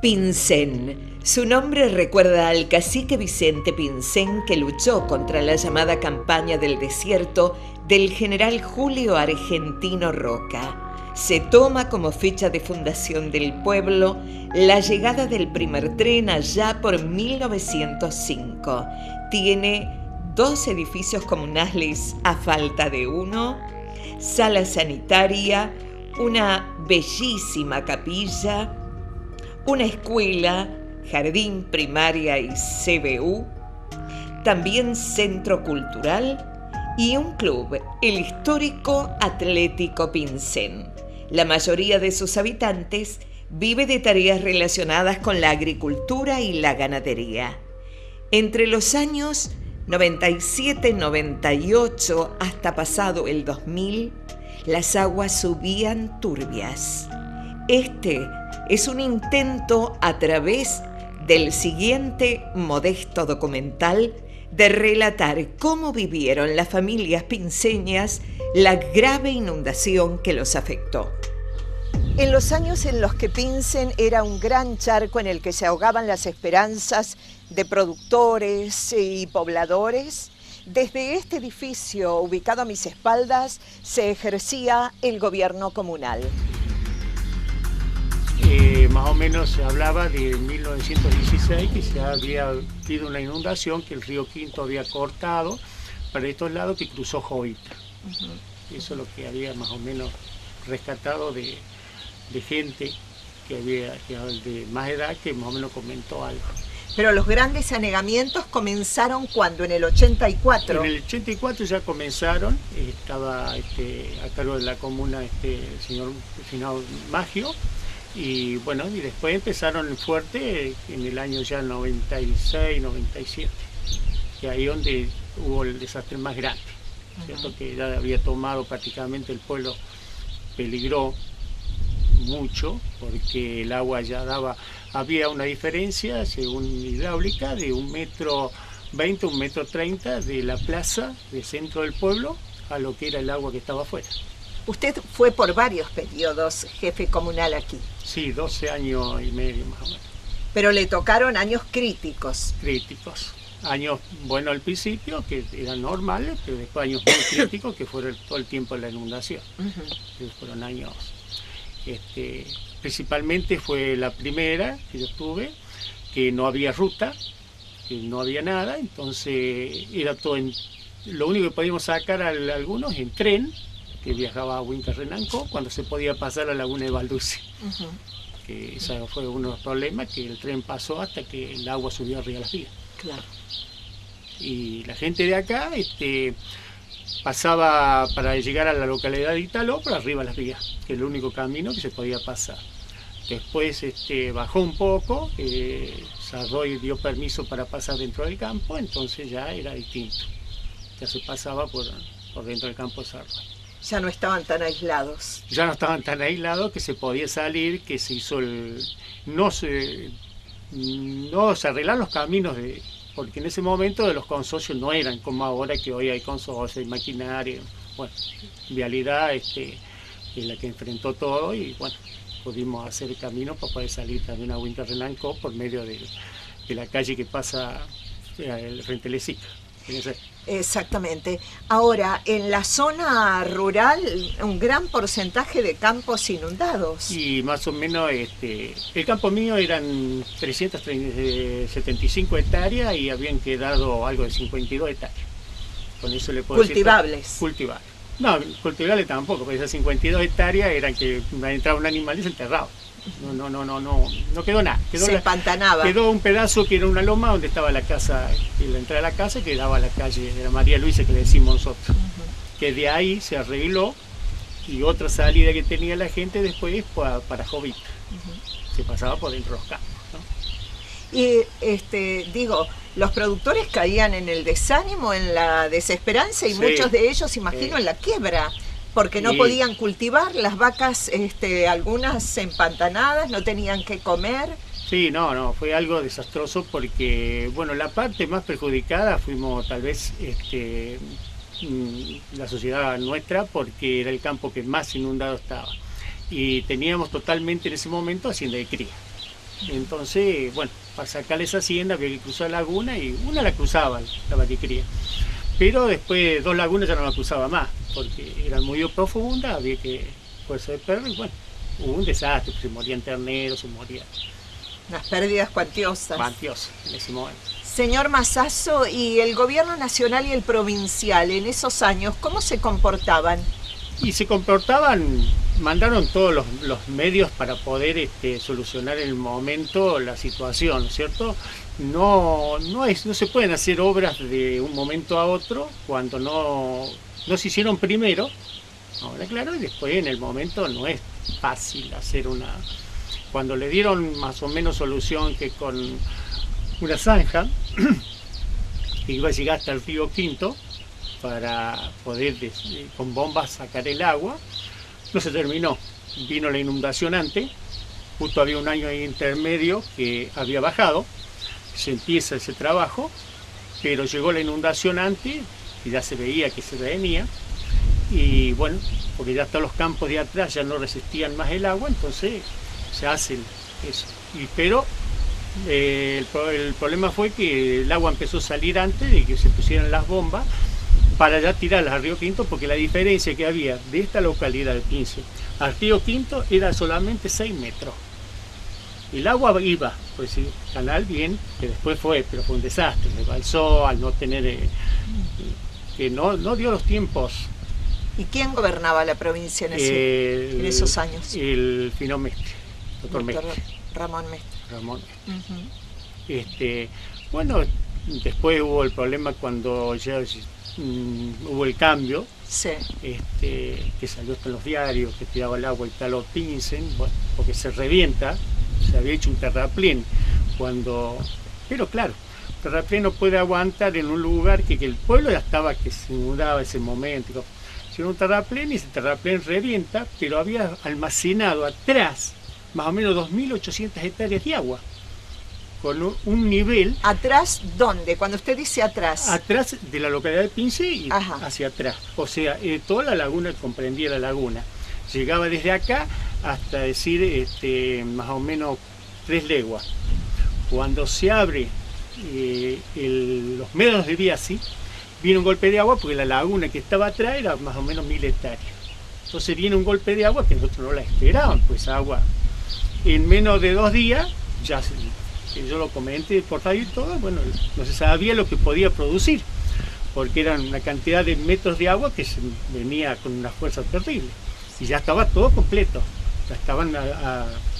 Pincén. Su nombre recuerda al cacique Vicente Pincén, que luchó contra la llamada campaña del desierto del general Julio Argentino Roca. Se toma como fecha de fundación del pueblo la llegada del primer tren allá por 1905. Tiene 2 edificios comunales a falta de uno, sala sanitaria, una bellísima capilla, una escuela, jardín, primaria y CBU, también centro cultural y un club, el histórico Atlético Pincén. La mayoría de sus habitantes vive de tareas relacionadas con la agricultura y la ganadería. Entre los años 97-98 hasta pasado el 2000, las aguas subían turbias. Este es un intento a través del siguiente modesto documental de relatar cómo vivieron las familias pinceñas la grave inundación que los afectó. En los años en los que Pincén era un gran charco en el que se ahogaban las esperanzas de productores y pobladores, desde este edificio ubicado a mis espaldas se ejercía el gobierno comunal. Más o menos se hablaba de 1916 que se había habido una inundación, que el río Quinto había cortado para estos lados, que cruzó Jovita. Eso es lo que había más o menos rescatado de gente que había de más edad, que más o menos comentó algo. Pero los grandes anegamientos comenzaron cuando, en el 84. En el 84 ya comenzaron, estaba a cargo de la comuna el señor Maggio, y bueno, y después empezaron fuerte en el año ya 96, 97, que ahí donde hubo el desastre más grande, ¿cierto? Que ya había tomado prácticamente el pueblo, peligró mucho porque el agua ya había una diferencia según hidráulica de 1,20 metros, 1,30 metros de la plaza del centro del pueblo a lo que era el agua que estaba afuera. Usted fue por varios periodos jefe comunal aquí. Sí, 12 años y medio más o menos. Pero le tocaron años críticos. Críticos. Años, bueno, al principio, que eran normales, pero después años muy críticos, que fueron todo el tiempo de la inundación. Fueron años, principalmente fue la primera que yo tuve, que no había ruta, que no había nada, entonces era todo lo único que podíamos sacar a algunos en tren, que viajaba a Huinca-Renanco, cuando se podía pasar a la Laguna de Balduce. Que ese fue uno de los problemas, que el tren pasó hasta que el agua subió arriba de las vías. Claro. Y la gente de acá pasaba para llegar a la localidad de Italó por arriba de las vías, que es el único camino que se podía pasar. Después bajó un poco, Sarroy dio permiso para pasar dentro del campo, entonces ya era distinto. Ya se pasaba por dentro del campo de Sarroy. Ya no estaban tan aislados. Ya no estaban tan aislados, que se podía salir, que se hizo no se arreglaron los caminos, porque en ese momento de los consorcios no eran como ahora, que hoy hay consorcios, hay maquinaria, bueno, vialidad es la que enfrentó todo, y bueno, pudimos hacer el camino para poder salir también a Huinca-Renanco por medio de la calle que pasa frente a Lesica. Exactamente. Ahora, en la zona rural, un gran porcentaje de campos inundados. Y más o menos, el campo mío eran 375 hectáreas y habían quedado algo de 52 hectáreas. Con eso le puedo cultivables. Decir, cultivables. No, cultivables tampoco, porque esas 52 hectáreas eran que entraba un animal y se enterraba. No quedó nada. Se empantanaba. Quedó un pedazo que era una loma donde estaba la casa, la entrada de la casa, que daba a la calle de la María Luisa, que le decimos nosotros. Que de ahí se arregló, y otra salida que tenía la gente después para Jovita. Se pasaba por dentro de los campos, ¿no? Y los productores caían en el desánimo, en la desesperanza, y sí, muchos de ellos, imagino, en la quiebra. Porque no podían cultivar, las vacas, algunas empantanadas, no tenían que comer. Sí, no, fue algo desastroso porque, bueno, la parte más perjudicada fuimos tal vez la sociedad nuestra, porque era el campo que más inundado estaba. Y teníamos totalmente en ese momento hacienda de cría. Entonces, bueno, para sacarle esa hacienda había que cruzar la laguna y una la cruzaba la vaquicría. Pero después 2 lagunas ya no la cruzaba más, porque eran muy profundas, había que fuerza de perro y bueno, hubo un desastre, se morían terneros, se morían Unas pérdidas cuantiosas. en ese momento. Señor Masazo, ¿y el gobierno nacional y el provincial en esos años cómo se comportaban? Y se comportaban, mandaron todos los medios para poder solucionar en el momento la situación, ¿no es cierto? No se pueden hacer obras de un momento a otro cuando no se hicieron primero. Ahora claro, y después en el momento no es fácil hacer una... Cuando le dieron más o menos solución que con una zanja que iba a llegar hasta el río Quinto para poder con bombas sacar el agua, no se terminó. Vino la inundación antes, justo había un año ahí intermedio que había bajado, se empieza ese trabajo, pero llegó la inundación antes y ya se veía que se venía. Y bueno, porque ya hasta los campos de atrás ya no resistían más el agua, entonces se hace eso. Pero el problema fue que el agua empezó a salir antes de que se pusieran las bombas para ya tirarlas al río Quinto, porque la diferencia que había de esta localidad de Pince al río Quinto era solamente 6 metros. El agua iba, pues el canal bien, que después pero fue un desastre, rebalsó al no tener, que no dio los tiempos. ¿Y quién gobernaba la provincia en esos años? El Finón Mestre, doctor Mestre. Ramón Mestre. Ramón Mestre. Bueno, después hubo el problema cuando ya hubo el cambio, sí. Que salió hasta en los diarios, que tiraba el agua y tal o Pinsen, bueno, porque se revienta, se había hecho un terraplén, pero claro, el terraplén no puede aguantar en un lugar que el pueblo ya estaba que se inundaba ese momento. Hicieron un terraplén y ese terraplén revienta, pero había almacenado atrás más o menos 2.800 hectáreas de agua, con un nivel... ¿Atrás dónde? Cuando usted dice atrás. Atrás de la localidad de Pince y Ajá. hacia atrás. O sea, toda la laguna comprendía la laguna. Llegaba desde acá hasta decir más o menos 3 leguas. Cuando se abre los médanos de Biasi, viene un golpe de agua porque la laguna que estaba atrás era más o menos 1.000 hectáreas. Entonces viene un golpe de agua que nosotros no la esperaban, pues agua en menos de 2 días, ya yo lo comenté por radio y todo, bueno, no se sabía lo que podía producir, porque eran una cantidad de metros de agua que se venía con una fuerza terrible. Y ya estaba todo completo, ya estaban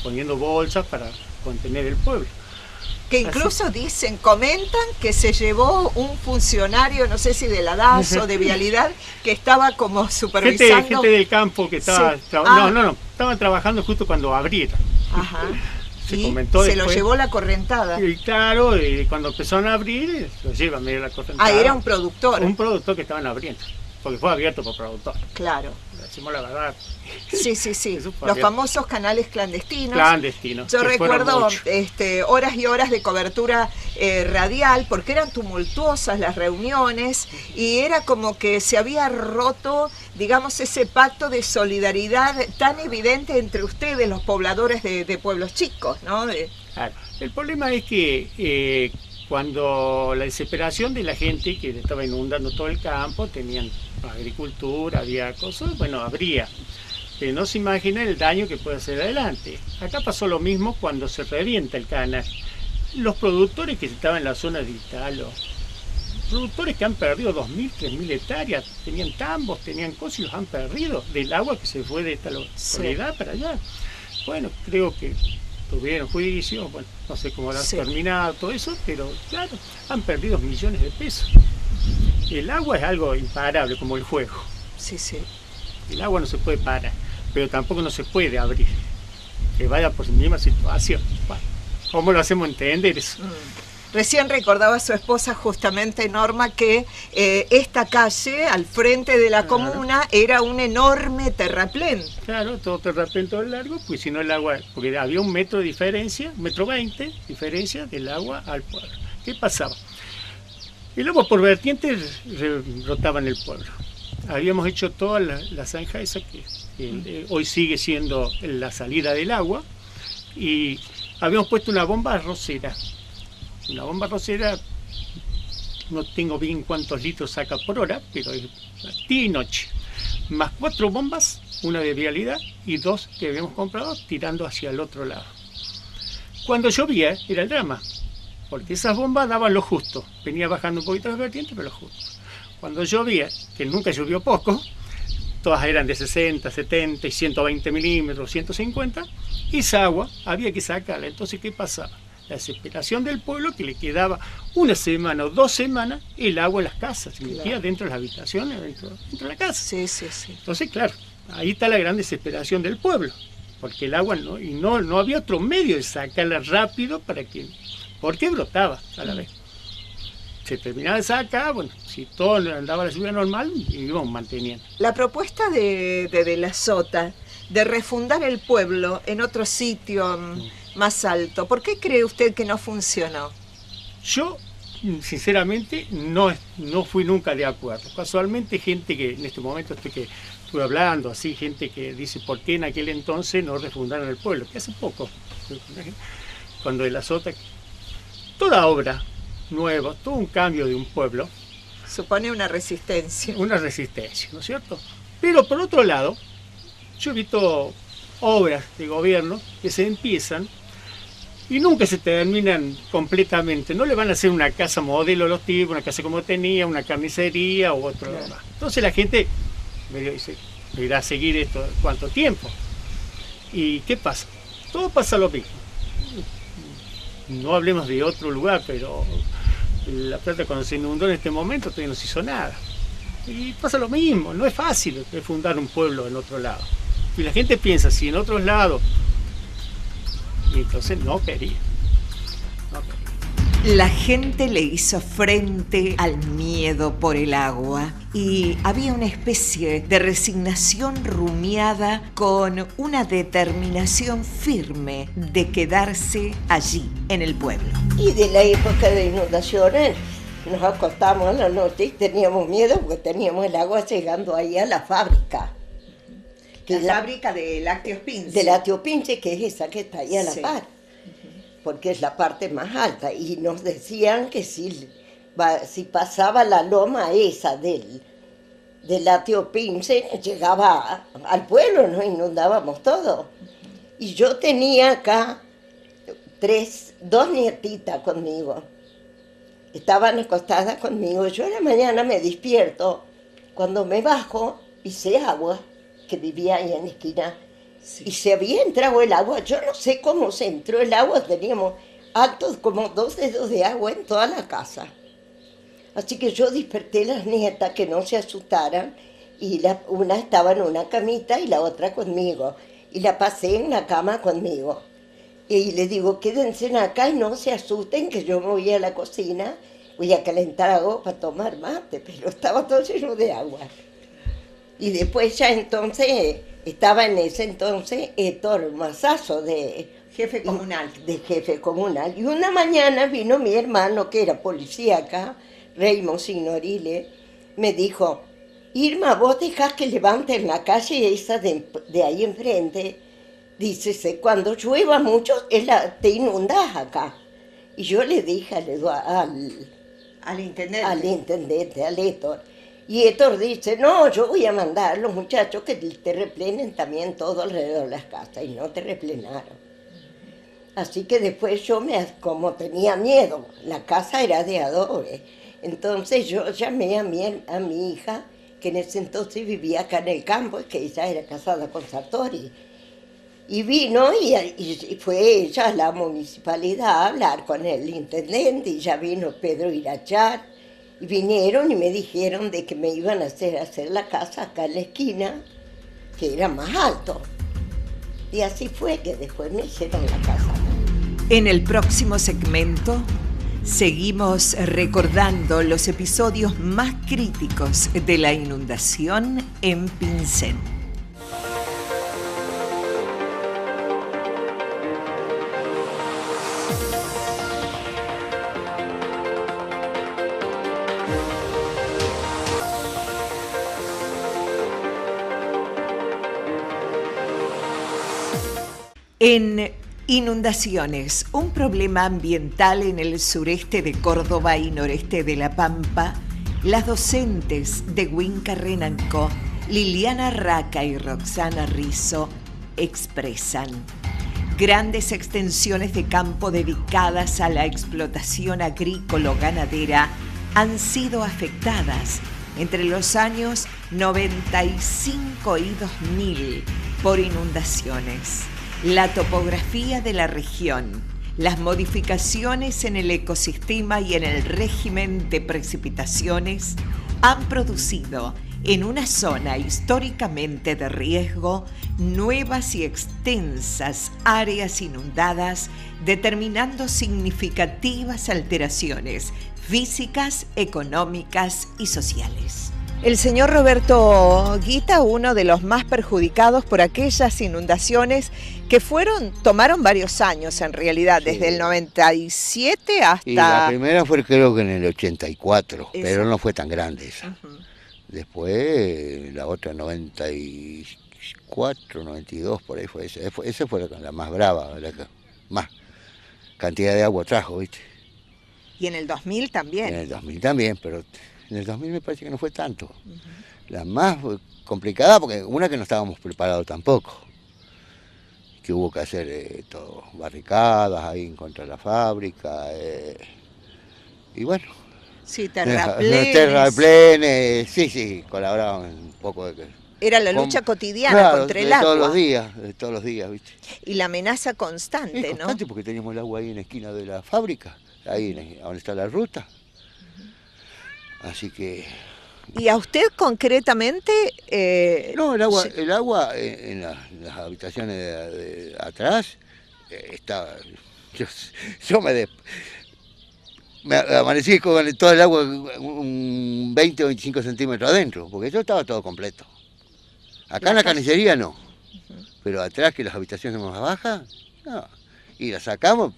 poniendo bolsas para contener el pueblo. Que incluso dicen, comentan que se llevó un funcionario, no sé si de la DAS o de Vialidad, que estaba como supervisando... Gente del campo que estaba... Sí. Estaban trabajando justo cuando abrieron. Ajá. Se y comentó se después, lo llevó la correntada. Y claro, cuando empezaron a abrir, lo llevan medio la correntada. Ah, era un productor. Un productor que estaban abriendo, porque fue abierto por productor. Claro. Decimos la verdad. Sí. Los famosos canales clandestinos. Clandestinos. Yo recuerdo horas y horas de cobertura radial, porque eran tumultuosas las reuniones y era como que se había roto, digamos, ese pacto de solidaridad tan evidente entre ustedes, los pobladores de pueblos chicos, ¿no? Claro. El problema es que cuando la desesperación de la gente que estaba inundando todo el campo, tenían agricultura, había cosas, bueno, habría. Pero no se imagina el daño que puede hacer adelante. Acá pasó lo mismo cuando se revienta el canal. Los productores que estaban en la zona de Italo, productores que han perdido 2.000, 3.000 hectáreas, tenían tambos, tenían cosas y los han perdido del agua que se fue de esta localidad para allá. Bueno, creo que tuvieron juicio, bueno, no sé cómo lo han terminado todo eso, pero claro, han perdido millones de pesos. El agua es algo imparable, como el fuego. Sí. El agua no se puede parar, pero tampoco no se puede abrir. Que vaya por su misma situación. Bueno, ¿cómo lo hacemos entender eso? Recién recordaba a su esposa, justamente Norma, que esta calle, al frente de la comuna, era un enorme terraplén. Claro, todo terraplén todo el largo, pues si no el agua, porque había 1 metro de diferencia, 1,20 m diferencia del agua al pueblo. ¿Qué pasaba? El agua por vertiente rotaba en el pueblo. Habíamos hecho toda la zanja esa que hoy sigue siendo la salida del agua y habíamos puesto una bomba arrocera. Una bomba arrocera, no tengo bien cuántos litros saca por hora, pero es día y noche. Más 4 bombas, una de vialidad y 2 que habíamos comprado tirando hacia el otro lado. Cuando llovía era el drama, porque esas bombas daban lo justo. Venía bajando un poquito las vertientes, pero lo justo. Cuando llovía, que nunca llovió poco, todas eran de 60, 70 y 120 milímetros, 150, y esa agua había que sacarla. Entonces, ¿qué pasaba? La desesperación del pueblo, que le quedaba una semana o 2 semanas el agua en las casas, se metía dentro de las habitaciones, dentro de la casa. Sí, sí, sí. Entonces, claro, ahí está la gran desesperación del pueblo, porque el agua no había otro medio de sacarla rápido porque brotaba a la vez. Se terminaba de sacar, bueno, si todo andaba a la lluvia normal, íbamos manteniendo. La propuesta de la Sota de refundar el pueblo en otro sitio más alto, ¿por qué cree usted que no funcionó? Yo, sinceramente, no fui nunca de acuerdo. Casualmente, gente que en este momento estuve hablando, así, gente que dice por qué en aquel entonces no refundaron el pueblo, que hace poco, cuando de la Sota, toda obra nueva, todo un cambio de un pueblo, supone una resistencia. Una resistencia, ¿no es cierto? Pero por otro lado, yo he visto obras de gobierno que se empiezan y nunca se terminan completamente. No le van a hacer una casa modelo a los tipos, una casa como tenía, una carnicería u otro más. Entonces la gente me dice, ¿me irá a seguir esto cuánto tiempo? ¿Y qué pasa? Todo pasa lo mismo. No hablemos de otro lugar, pero La Plata, cuando se inundó en este momento, todavía no se hizo nada. Y pasa lo mismo, no es fácil fundar un pueblo en otro lado. Y la gente piensa, si en otros lados, y entonces no quería. La gente le hizo frente al miedo por el agua y había una especie de resignación rumiada con una determinación firme de quedarse allí, en el pueblo. Y de la época de inundaciones nos acostamos en la noche y teníamos miedo porque teníamos el agua llegando ahí a la fábrica. Fábrica de lácteos Pince. De lácteos Pince, que es esa que está ahí a la par. Porque es la parte más alta, y nos decían que si pasaba la loma esa del lácteo Pince, llegaba al pueblo, nos inundábamos todo. Y yo tenía acá 2 nietitas conmigo, estaban acostadas conmigo. Yo a la mañana me despierto, cuando me bajo pisé agua, que vivía ahí en la esquina. Sí. Y se había entrado el agua, yo no sé cómo se entró el agua, teníamos altos como 2 dedos de agua en toda la casa. Así que yo desperté a las nietas que no se asustaran, y una estaba en una camita y la otra conmigo, y la pasé en la cama conmigo. Y le digo, quédense acá y no se asusten, que yo me voy a la cocina, voy a calentar agua para tomar mate, pero estaba todo lleno de agua. Y después ya entonces... Estaba en ese entonces Héctor Mazazo de jefe comunal. Y una mañana vino mi hermano, que era policía acá, Raymond Signorile, me dijo, Irma, vos dejás que levanten la calle esa de ahí enfrente. Dice, cuando llueva mucho, te inundás acá. Y yo le dije al intendente, al Héctor. Y Héctor dice, no, yo voy a mandar a los muchachos que te replenen también todo alrededor de las casas, y no te replenaron. Así que después como tenía miedo, la casa era de adobe, entonces yo llamé a mi hija, que en ese entonces vivía acá en el campo, que ella era casada con Sartori. Y vino y fue ella a la municipalidad a hablar con el intendente, y ya vino Pedro Irachar. Y vinieron y me dijeron de que me iban a hacer la casa acá en la esquina, que era más alto. Y así fue que después me hicieron la casa. En el próximo segmento seguimos recordando los episodios más críticos de la inundación en Pincén. En Inundaciones, un problema ambiental en el sureste de Córdoba y noreste de La Pampa. Las docentes de Huinca Renanco, Liliana Raca y Roxana Rizzo, expresan: grandes extensiones de campo dedicadas a la explotación agrícola-ganadera han sido afectadas entre los años 95 y 2000 por inundaciones. La topografía de la región, las modificaciones en el ecosistema y en el régimen de precipitaciones han producido en una zona históricamente de riesgo nuevas y extensas áreas inundadas, determinando significativas alteraciones físicas, económicas y sociales. El señor Roberto Guita, uno de los más perjudicados por aquellas inundaciones que tomaron varios años en realidad, Sí. desde el 97 hasta... Y la primera fue creo que en el 84, Eso. pero no fue tan grande esa. Ujú. Después la otra 94, 92, por ahí fue esa. Esa fue la más brava, la que más cantidad de agua trajo, ¿viste? Y en el 2000 también. En el 2000 también, pero en el 2000 me parece que no fue tanto. La más complicada, porque una que no estábamos preparados tampoco, que hubo que hacer todo, barricadas ahí en contra de la fábrica, y bueno, Sí, terraplenes, terraplenes. sí, colaboraban un poco de que... Era la lucha cotidiana Claro, contra el de agua. de todos los días, ¿viste? Y la amenaza constante, Es ¿no? constante porque teníamos el agua ahí en la esquina de la fábrica, ahí donde está la ruta. Así que... Y a usted concretamente... No, el agua, sí. en las habitaciones de atrás estaba... Yo me amanecí con todo el agua un 20 o 25 centímetros adentro, porque yo estaba todo completo. Acá en la carnicería no, pero atrás, que las habitaciones más bajas, no. Y las sacamos,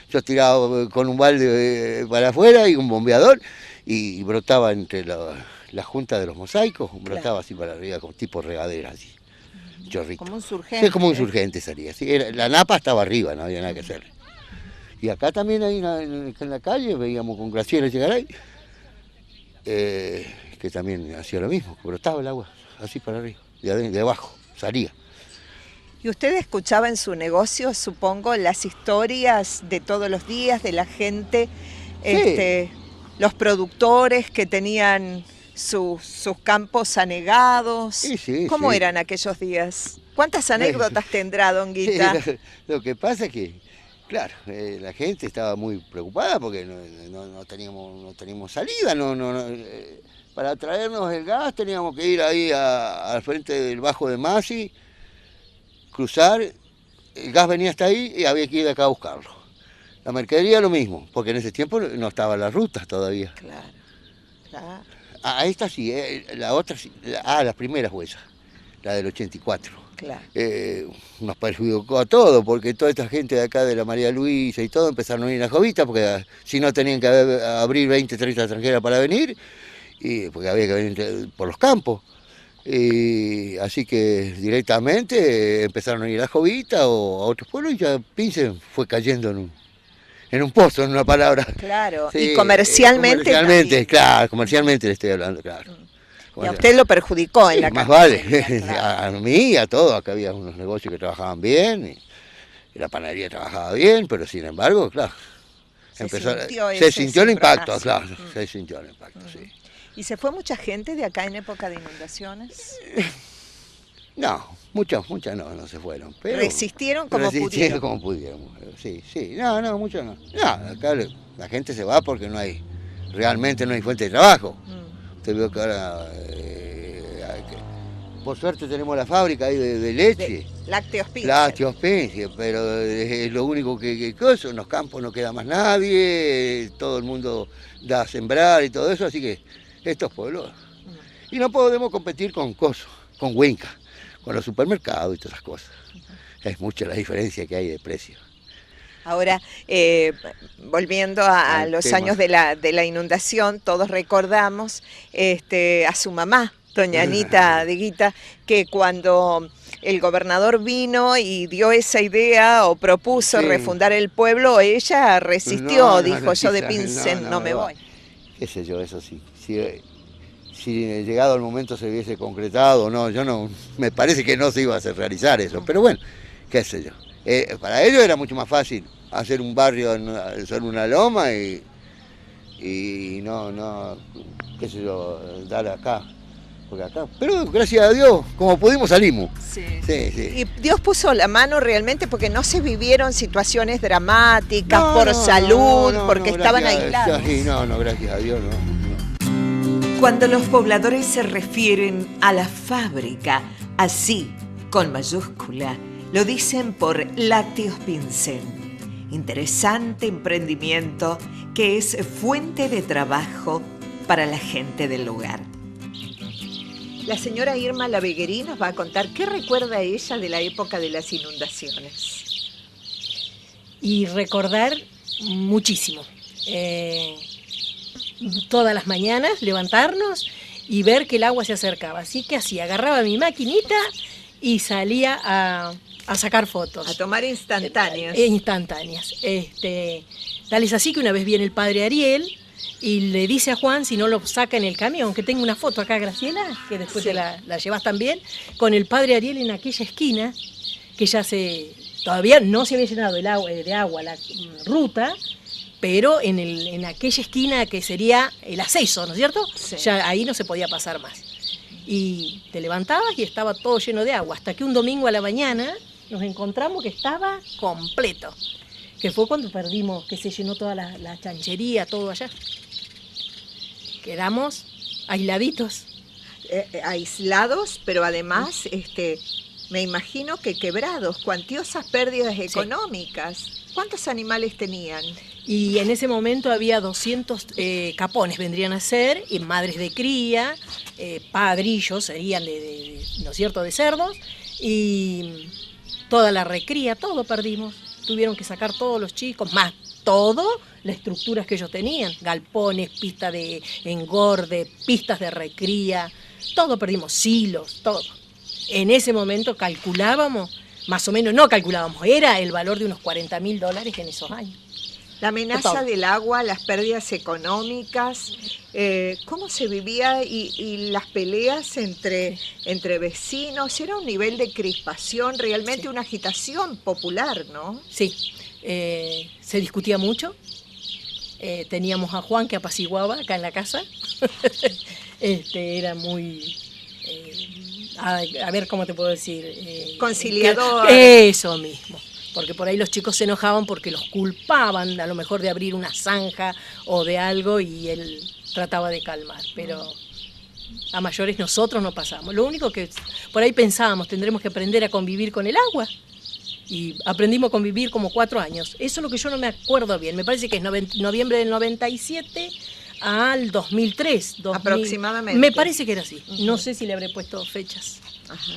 yo tiraba con un balde para afuera y un bombeador, y brotaba entre la junta de los mosaicos, brotaba así para arriba, como tipo regadera, así, chorrito. Como un surgente. Sí, como un surgente salía, sí, la napa estaba arriba, no había nada que hacerle. Y acá también ahí en la calle veíamos con Graciela Llegaray, que también hacía lo mismo, que brotaba el agua así para arriba, de abajo, salía. Y usted escuchaba en su negocio, supongo, las historias de todos los días de la gente, los productores que tenían sus campos anegados. Sí, ¿Cómo sí. eran aquellos días? ¿Cuántas anécdotas tendrá, don Guita? Lo que pasa es que, claro, la gente estaba muy preocupada porque no teníamos salida, para traernos el gas teníamos que ir ahí al frente del Bajo de Masi, cruzar, el gas venía hasta ahí y había que ir de acá a buscarlo. La mercadería lo mismo, porque en ese tiempo no estaban las rutas todavía. Claro. A esta sí, la otra sí, la primera fue esa, la del 84. Claro. Nos perjudicó a todos, porque toda esta gente de acá de la María Luisa y todo empezaron a ir a Jovita, porque si no tenían que abrir 20, 30 extranjeras para venir, y porque había que venir por los campos. Así que directamente empezaron a ir a Jovita o a otros pueblos, y ya Pince fue cayendo en un pozo, en una palabra. Claro, Sí, y comercialmente también. claro, comercialmente le estoy hablando, claro. Y a usted lo perjudicó en la Más carnicería, vale, claro. a mí y a todos, acá había unos negocios que trabajaban bien, y la panadería trabajaba bien, pero sin embargo, claro, Se se sintió el impacto, cimbronazo. claro, se sintió el impacto, sí. ¿Y se fue mucha gente de acá en época de inundaciones? No, muchas no se fueron, pero... Resistieron como pudieron. como pudieron, sí, no, muchos no. No, acá la gente se va porque realmente no hay fuente de trabajo. Usted vio que ahora, por suerte tenemos la fábrica ahí de leche. Lácteos Pince. Lácteos Pince, pero es lo único que en los campos no queda más nadie, todo el mundo da a sembrar y todo eso, así que estos pueblos... Y no podemos competir con Huinca, con los supermercados y todas esas cosas. Es mucha la diferencia que hay de precio. Ahora, volviendo a los tema. años de la inundación, todos recordamos a su mamá, doña Anita de Guita, que cuando el gobernador vino y dio esa idea o propuso refundar el pueblo, ella resistió, dijo, yo de Pinsen no me voy. Qué sé yo, eso sí. Si llegado el momento se hubiese concretado, no, yo no, me parece que no se iba a hacer realizar eso, pero bueno, qué sé yo. Para ellos era mucho más fácil hacer un barrio en solo una loma y no, qué sé yo, dar acá. Porque acá, pero gracias a Dios, como pudimos salimos. Sí. Sí, sí. Y Dios puso la mano realmente porque no se vivieron situaciones dramáticas por salud, porque estaban aislados. Sí, no, gracias a Dios, no. Cuando los pobladores se refieren a la fábrica, así, con mayúscula, lo dicen por Lácteos Pinsen. Interesante emprendimiento que es fuente de trabajo para la gente del lugar. La señora Irma Laveguerí nos va a contar qué recuerda ella de la época de las inundaciones. Y recordar muchísimo. Todas las mañanas levantarnos y ver que el agua se acercaba. Así que así, agarraba mi maquinita y salía a sacar fotos. A tomar instantáneas. Instantáneas. Tal es así que una vez viene el padre Ariel y le dice a Juan si no lo saca en el camión, que tengo una foto acá, Graciela, que después te la llevas también, con el padre Ariel en aquella esquina, que todavía no se había llenado de agua la ruta, pero en aquella esquina que sería el acceso, ¿no es cierto? Sí. Ya ahí no se podía pasar más. Y te levantabas y estaba todo lleno de agua, hasta que un domingo a la mañana nos encontramos que estaba completo, que fue cuando perdimos, que se llenó toda la chanchería, todo allá. Quedamos aisladitos. Aislados, pero además, me imagino que quebrados, cuantiosas pérdidas económicas. ¿Cuántos animales tenían? Y en ese momento había 200 capones, vendrían a ser, y madres de cría, padrillos, serían ¿no es cierto?, de cerdos, y toda la recría, todo perdimos. Tuvieron que sacar todos los chicos, más todo, las estructuras que ellos tenían, galpones, pistas de engorde, pistas de recría, todo perdimos, silos, todo. En ese momento calculábamos, más o menos, no calculábamos, era el valor de unos $40.000 en esos años. La amenaza del agua, las pérdidas económicas, cómo se vivía y las peleas entre vecinos, era un nivel de crispación, realmente una agitación popular, ¿no? Sí, se discutía mucho, teníamos a Juan que apaciguaba acá en la casa, era muy... a ver cómo te puedo decir... conciliador. Eso mismo. Porque por ahí los chicos se enojaban porque los culpaban a lo mejor de abrir una zanja o de algo y él trataba de calmar, pero a mayores nosotros no pasamos. Lo único que por ahí pensábamos, tendremos que aprender a convivir con el agua y aprendimos a convivir como 4 años. Eso es lo que yo no me acuerdo bien, me parece que es noviembre del 97 al 2003. Aproximadamente. Me parece que era así, no sé si le habré puesto fechas,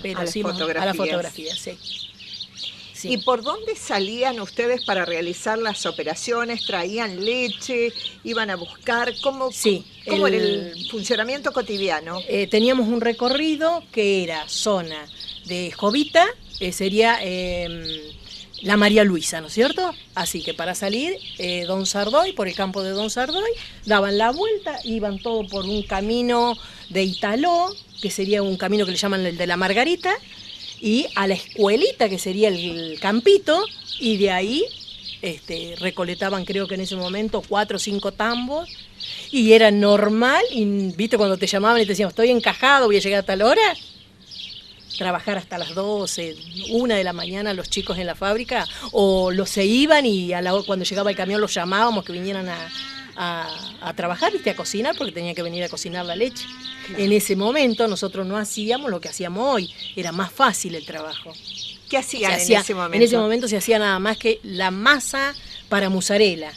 pero a sí, fotografías. A la fotografía, sí. Sí. ¿Y por dónde salían ustedes para realizar las operaciones? ¿Traían leche? ¿Iban a buscar? ¿Cómo era el funcionamiento cotidiano? Teníamos un recorrido que era zona de Jovita, sería la María Luisa, ¿no es cierto? Así que para salir, Don Sardoy, por el campo de Don Sardoy, daban la vuelta, iban todo por un camino de Italó, que sería un camino que le llaman el de la Margarita, y a la escuelita, que sería el campito, y de ahí recolectaban, creo que en ese momento, 4 o 5 tambos, y era normal, y viste cuando te llamaban y te decían, estoy encajado, voy a llegar a tal hora, trabajar hasta las 12, 1 de la mañana los chicos en la fábrica, o los se iban y cuando llegaba el camión los llamábamos que vinieran a trabajar, ¿viste? A cocinar, porque tenían que venir a cocinar la leche. Claro. En ese momento nosotros no hacíamos lo que hacíamos hoy, era más fácil el trabajo. ¿Qué hacían en ese momento? En ese momento se hacía nada más que la masa para mozzarella,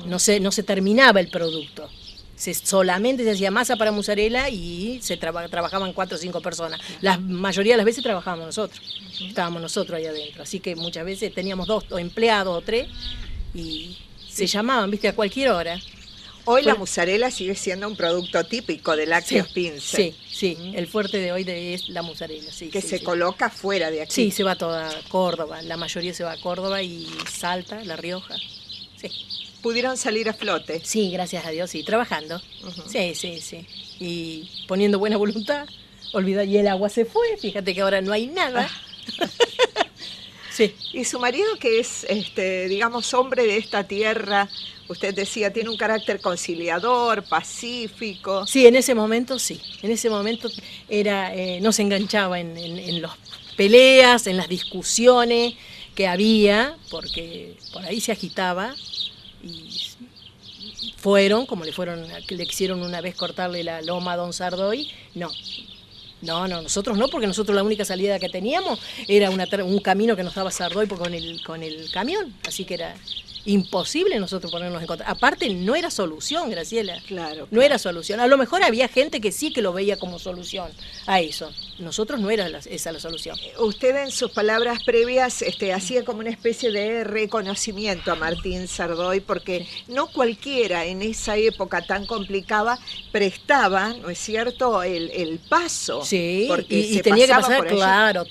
no se terminaba el producto. Solamente se hacía masa para mozzarella y se trabajaban 4 o 5 personas. La mayoría de las veces trabajábamos nosotros, estábamos nosotros ahí adentro. Así que muchas veces teníamos 2 empleados o 3 y se llamaban, ¿viste? A cualquier hora. Hoy la mozzarella sigue siendo un producto típico de Lácteos Pinsen. Sí, el fuerte de hoy es la mozzarella, sí. Que se coloca fuera de aquí. Sí, se va toda a Córdoba, la mayoría se va a Córdoba y Salta, La Rioja, sí. ¿Pudieron salir a flote? Sí, gracias a Dios, sí, trabajando. Sí. Y poniendo buena voluntad, y el agua se fue, fíjate que ahora no hay nada. Sí. Y su marido, que es, digamos, hombre de esta tierra, usted decía, tiene un carácter conciliador, pacífico. Sí, en ese momento sí. En ese momento no se enganchaba en las peleas, en las discusiones que había, porque por ahí se agitaba y fueron, como le quisieron una vez cortarle la loma a Don Sardoy, no, nosotros no, porque nosotros la única salida que teníamos era un camino que nos daba Sardoy con el camión, así que era imposible nosotros ponernos en contra. Aparte, no era solución, Graciela. Claro. No era solución. A lo mejor había gente que sí que lo veía como solución a eso. Nosotros no era esa la solución. Usted en sus palabras previas hacía como una especie de reconocimiento a Martín Sardoy, porque no cualquiera en esa época tan complicada prestaba, ¿no es cierto?, el paso. Sí, porque y tenía que pasar, claro.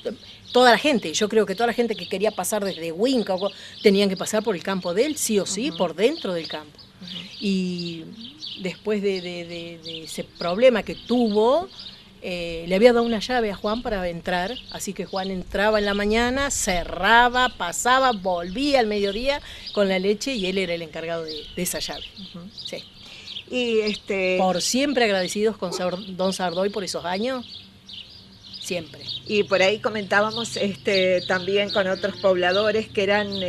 Toda la gente, yo creo que toda la gente que quería pasar desde Huinca tenían que pasar por el campo de él, sí o sí, por dentro del campo. Y después de ese problema que tuvo, le había dado una llave a Juan para entrar, así que Juan entraba en la mañana, cerraba, pasaba, volvía al mediodía con la leche y él era el encargado de esa llave. Sí. Y por siempre agradecidos con Don Sardoy por esos años. Siempre. Y por ahí comentábamos también con otros pobladores que eran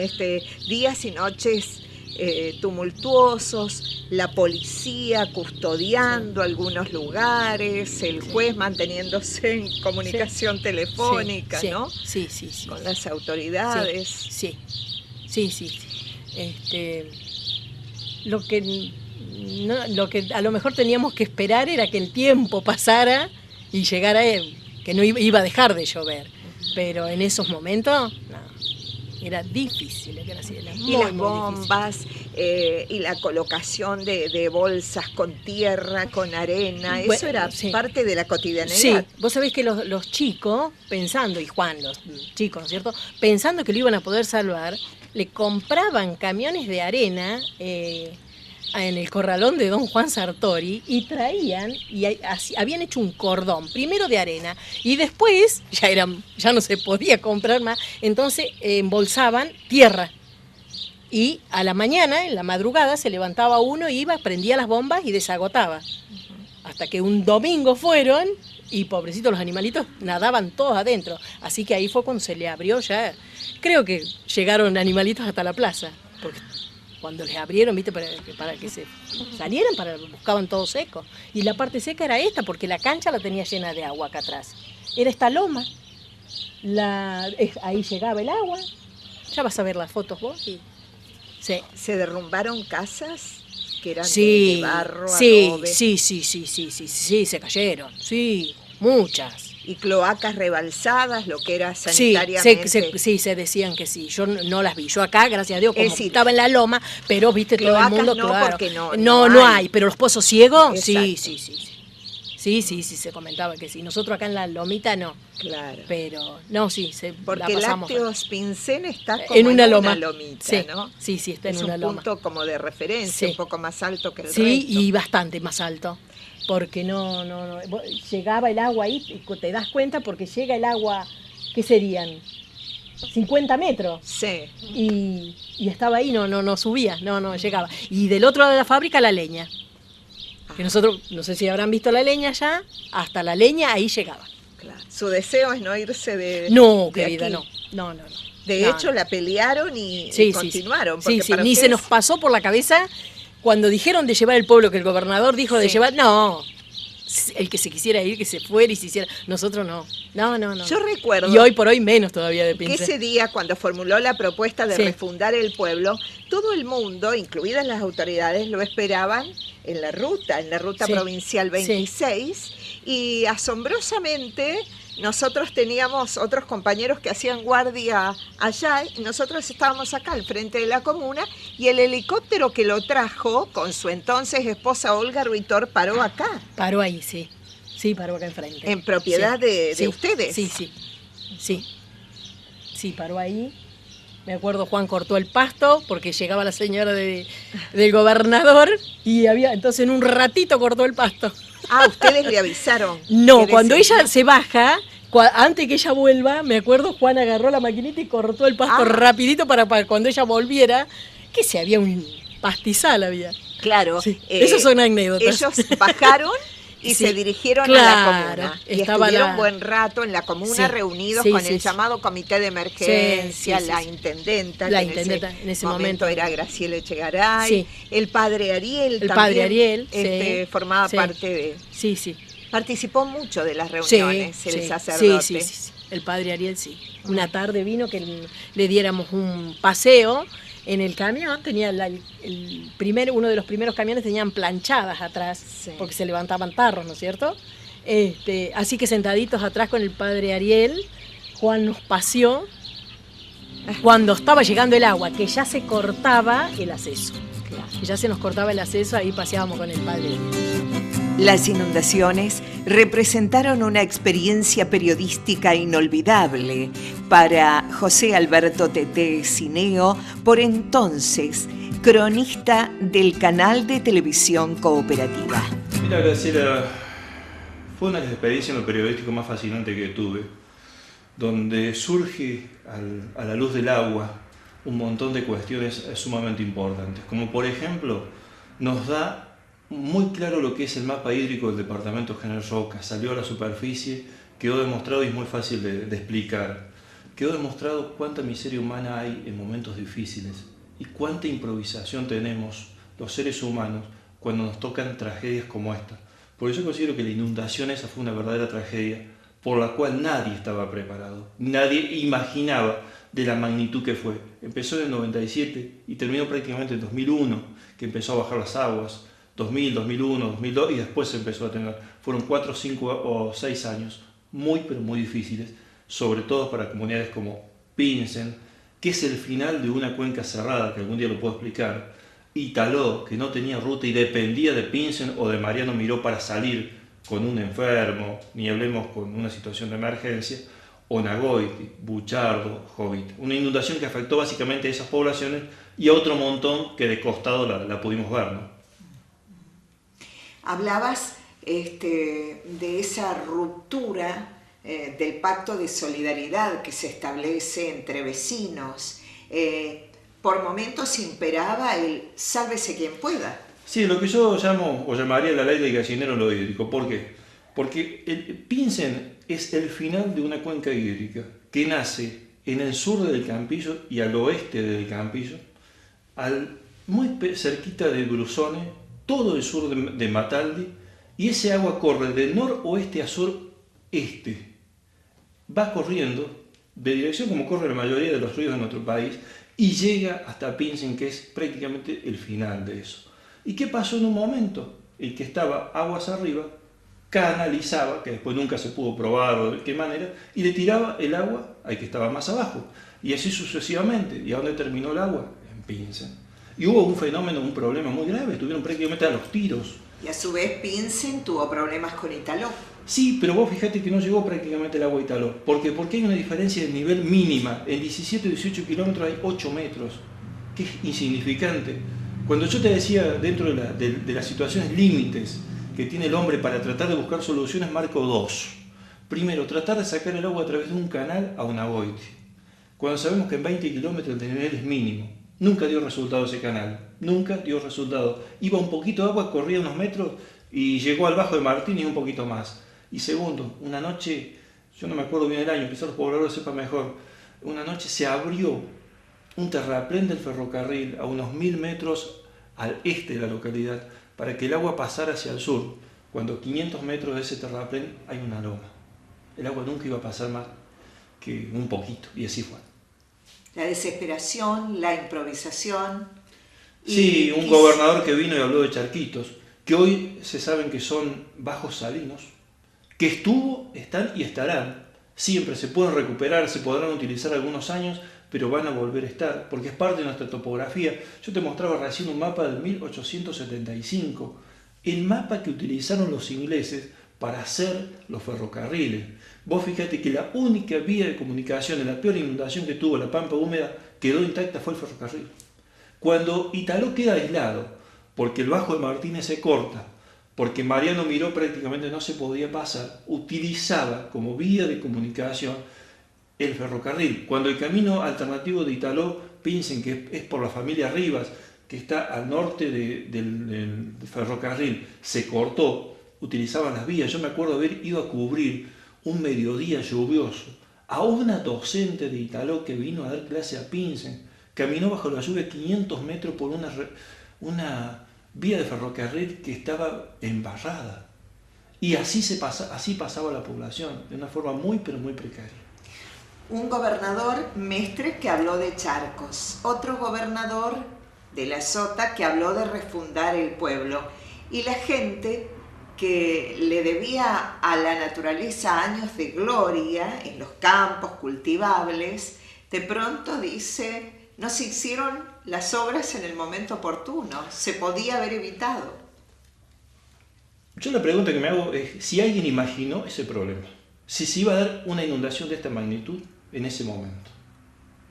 días y noches tumultuosos, la policía custodiando algunos lugares, el juez manteniéndose en comunicación telefónica, ¿no? Sí. Con las autoridades. Sí. Lo que a lo mejor teníamos que esperar era que el tiempo pasara y llegara él, que no iba a dejar de llover, pero en esos momentos era difícil, y las bombas y la colocación de bolsas con tierra, con arena, eso era parte de la cotidianidad. Sí, vos sabés que los chicos, pensando, y Juan, los chicos, ¿no es cierto?, pensando que lo iban a poder salvar, le compraban camiones de arena en el corralón de don Juan Sartori y traían, habían hecho un cordón, primero de arena, y después ya no se podía comprar más, entonces embolsaban tierra. Y a la mañana, en la madrugada, se levantaba uno, iba, prendía las bombas y desagotaba. Hasta que un domingo fueron y pobrecitos los animalitos nadaban todos adentro. Así que ahí fue cuando se le abrió ya. Creo que llegaron animalitos hasta la plaza, porque cuando les abrieron, viste, para que se salieran, buscaban todo seco. Y la parte seca era esta, porque la cancha la tenía llena de agua acá atrás. Era esta loma. Ahí llegaba el agua. Ya vas a ver las fotos vos. Sí. ¿Se derrumbaron casas que eran de barro, adobe? Sí, se cayeron. Sí, muchas. ¿Y cloacas rebalsadas, lo que era sanitariamente? Sí, se decían que sí. Yo no las vi. Yo acá, gracias a Dios, como estaba en la loma, pero viste todo el mundo, no, claro. Porque no hay. Pero los pozos ciegos, exacto. Sí, se comentaba que sí. Nosotros acá en la lomita no. Claro. Pero no, sí, porque la pasamos. Lácteos Pinsen está como en una lomita, ¿no? Sí, está en una loma. Es un punto como de referencia, un poco más alto que el resto. Sí, y bastante más alto. Porque no, llegaba el agua ahí, y te das cuenta porque llega el agua, ¿qué serían? 50 metros. Sí. Y estaba ahí, no subía, no llegaba. Y del otro lado de la fábrica la leña. Que nosotros, no sé si habrán visto la leña ya, hasta la leña ahí llegaba. Claro. Su deseo es no irse de No, de querida, aquí. no. De hecho, la pelearon y continuaron. Sí, porque ni se nos pasó por la cabeza cuando dijeron de llevar el pueblo, que el gobernador dijo de llevar, no. El que se quisiera ir, que se fuera y se hiciera. Nosotros no. Yo recuerdo. Y hoy por hoy menos todavía de Pinsen. Que ese día, cuando formuló la propuesta de refundar el pueblo, todo el mundo, incluidas las autoridades, lo esperaban en la ruta provincial 26, y asombrosamente nosotros teníamos otros compañeros que hacían guardia allá y nosotros estábamos acá al frente de la comuna y el helicóptero que lo trajo con su entonces esposa Olga Ruitor paró acá. Paró ahí, sí. Sí, paró acá enfrente. ¿En propiedad de ustedes? Sí, paró ahí. Me acuerdo, Juan cortó el pasto porque llegaba la señora del gobernador y entonces en un ratito cortó el pasto. Ah, ¿ustedes le avisaron? No, cuando ella se baja, antes que ella vuelva, me acuerdo, Juan agarró la maquinita y cortó el pasto rapidito para cuando ella volviera, que se había un pastizal había. Claro. Sí, esas son anécdotas. Ellos bajaron y se dirigieron a la comuna. Y estuvieron buen rato en la comuna reunidos con el llamado comité de emergencia, la intendenta, en ese momento era Graciela Echegaray, el padre Ariel también, formaba parte de... Sí. Participó mucho de las reuniones, el sacerdote. Sí. El padre Ariel sí. Una tarde vino que le diéramos un paseo en el camión, tenía uno de los primeros camiones tenían planchadas atrás, porque se levantaban tarros, ¿no es cierto? Así que sentaditos atrás con el padre Ariel, Juan nos paseó cuando estaba llegando el agua, que ya se cortaba el acceso. Que ya se nos cortaba el acceso, ahí paseábamos con el padre Ariel. Las inundaciones representaron una experiencia periodística inolvidable para José Alberto Teté Cineo, por entonces cronista del canal de televisión Cooperativa. Mira, Graciela, fue una de las experiencias en lo periodístico más fascinante que tuve, donde surge a la luz del agua un montón de cuestiones sumamente importantes, como por ejemplo nos da muy claro lo que es el mapa hídrico del departamento General Roca. Salió a la superficie, quedó demostrado y es muy fácil de explicar. Quedó demostrado cuánta miseria humana hay en momentos difíciles y cuánta improvisación tenemos los seres humanos cuando nos tocan tragedias como esta. Por eso considero que la inundación esa fue una verdadera tragedia por la cual nadie estaba preparado, nadie imaginaba de la magnitud que fue. Empezó en el 97 y terminó prácticamente en 2001, que empezó a bajar las aguas. 2000, 2001, 2002 y después se empezó a tener. Fueron 4, 5 o 6 años muy pero muy difíciles, sobre todo para comunidades como Pinsen, que es el final de una cuenca cerrada, que algún día lo puedo explicar, Italó, que no tenía ruta y dependía de Pinsen o de Mariano Miró para salir con un enfermo, ni hablemos con una situación de emergencia, o Nagoiti, Buchardo, Jovita. Una inundación que afectó básicamente a esas poblaciones y a otro montón que de costado la pudimos ver, ¿no? Hablabas de esa ruptura del pacto de solidaridad que se establece entre vecinos. Por momentos imperaba el sálvese quien pueda. Sí, lo que yo llamo o llamaría la ley del gallinero en lo hídrico. ¿Por qué? Porque Pinsen es el final de una cuenca hídrica que nace en el sur del Campillo y al oeste del Campillo, muy cerquita de Brusone, todo el sur de Mataldi, y ese agua corre de noroeste a sureste. Va corriendo de dirección como corre la mayoría de los ríos de nuestro país y llega hasta Pinsen, que es prácticamente el final de eso. ¿Y qué pasó en un momento? El que estaba aguas arriba canalizaba, que después nunca se pudo probar o de qué manera, y le tiraba el agua al que estaba más abajo. Y así sucesivamente. ¿Y a dónde terminó el agua? En Pinsen. Y hubo un fenómeno, un problema muy grave, estuvieron prácticamente a los tiros. Y a su vez Pinsen tuvo problemas con Italó. Sí, pero vos fíjate que no llegó prácticamente el agua a Italó. ¿Por qué? Porque hay una diferencia de nivel mínima. En 17 o 18 kilómetros hay 8 metros, que es insignificante. Cuando yo te decía, dentro de las situaciones límites que tiene el hombre para tratar de buscar soluciones, marco 2. Primero, tratar de sacar el agua a través de un canal a Nagoiti, cuando sabemos que en 20 kilómetros el nivel es mínimo. Nunca dio resultado ese canal, nunca dio resultado. Iba un poquito de agua, corría unos metros y llegó al Bajo de Martínez un poquito más. Y segundo, una noche, yo no me acuerdo bien el año, quizás los pobladores sepan mejor, una noche se abrió un terraplén del ferrocarril a unos 1000 metros al este de la localidad para que el agua pasara hacia el sur. Cuando a 500 metros de ese terraplén hay una loma. El agua nunca iba a pasar más que un poquito, y así fue. La desesperación, la improvisación. Sí, un gobernador que vino y habló de charquitos, que hoy se saben que son bajos salinos, que estuvo, están y estarán. Siempre se pueden recuperar, se podrán utilizar algunos años, pero van a volver a estar, porque es parte de nuestra topografía. Yo te mostraba recién un mapa del 1875, el mapa que utilizaron los ingleses para hacer los ferrocarriles. Vos fíjate que la única vía de comunicación en la peor inundación que tuvo la Pampa húmeda quedó intacta fue el ferrocarril. Cuando Italó queda aislado, porque el Bajo de Martínez se corta, porque Mariano Miró prácticamente no se podía pasar, utilizaba como vía de comunicación el ferrocarril. Cuando el camino alternativo de Italó, piensen que es por la familia Rivas, que está al norte del ferrocarril, se cortó, utilizaban las vías. Yo me acuerdo haber ido a cubrir un mediodía lluvioso a una docente de Italó que vino a dar clase a Pinsen. Caminó bajo la lluvia 500 metros por una vía de ferrocarril que estaba embarrada. Y así pasaba la población, de una forma muy, pero muy precaria. Un gobernador, Mestre, que habló de charcos. Otro gobernador de la Sota que habló de refundar el pueblo. Y la gente que le debía a la naturaleza años de gloria en los campos cultivables, de pronto dice, no se hicieron las obras en el momento oportuno, se podía haber evitado. Yo la pregunta que me hago es si alguien imaginó ese problema, si se iba a dar una inundación de esta magnitud en ese momento.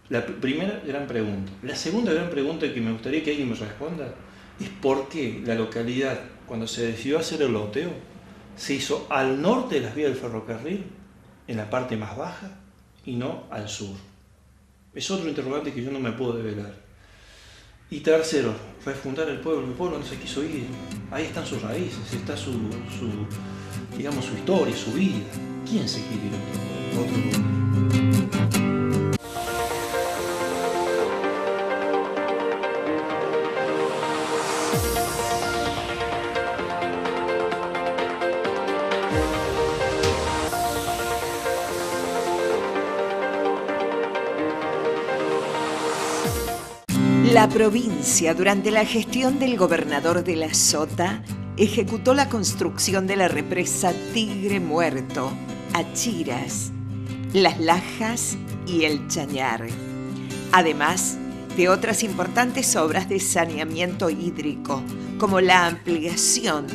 La primera gran pregunta. La segunda gran pregunta que me gustaría que alguien me responda es por qué la localidad, cuando se decidió hacer el loteo, se hizo al norte de las vías del ferrocarril, en la parte más baja, y no al sur. Es otro interrogante que yo no me puedo develar. Y tercero, refundar el pueblo. El pueblo no se quiso ir. Ahí están sus raíces, está su historia, su vida. ¿Quién se quiere ir a otro lugar? La provincia, durante la gestión del gobernador de la Sota, ejecutó la construcción de la represa Tigre Muerto, Achiras, Las Lajas y El Chañar, además de otras importantes obras de saneamiento hídrico, como la ampliación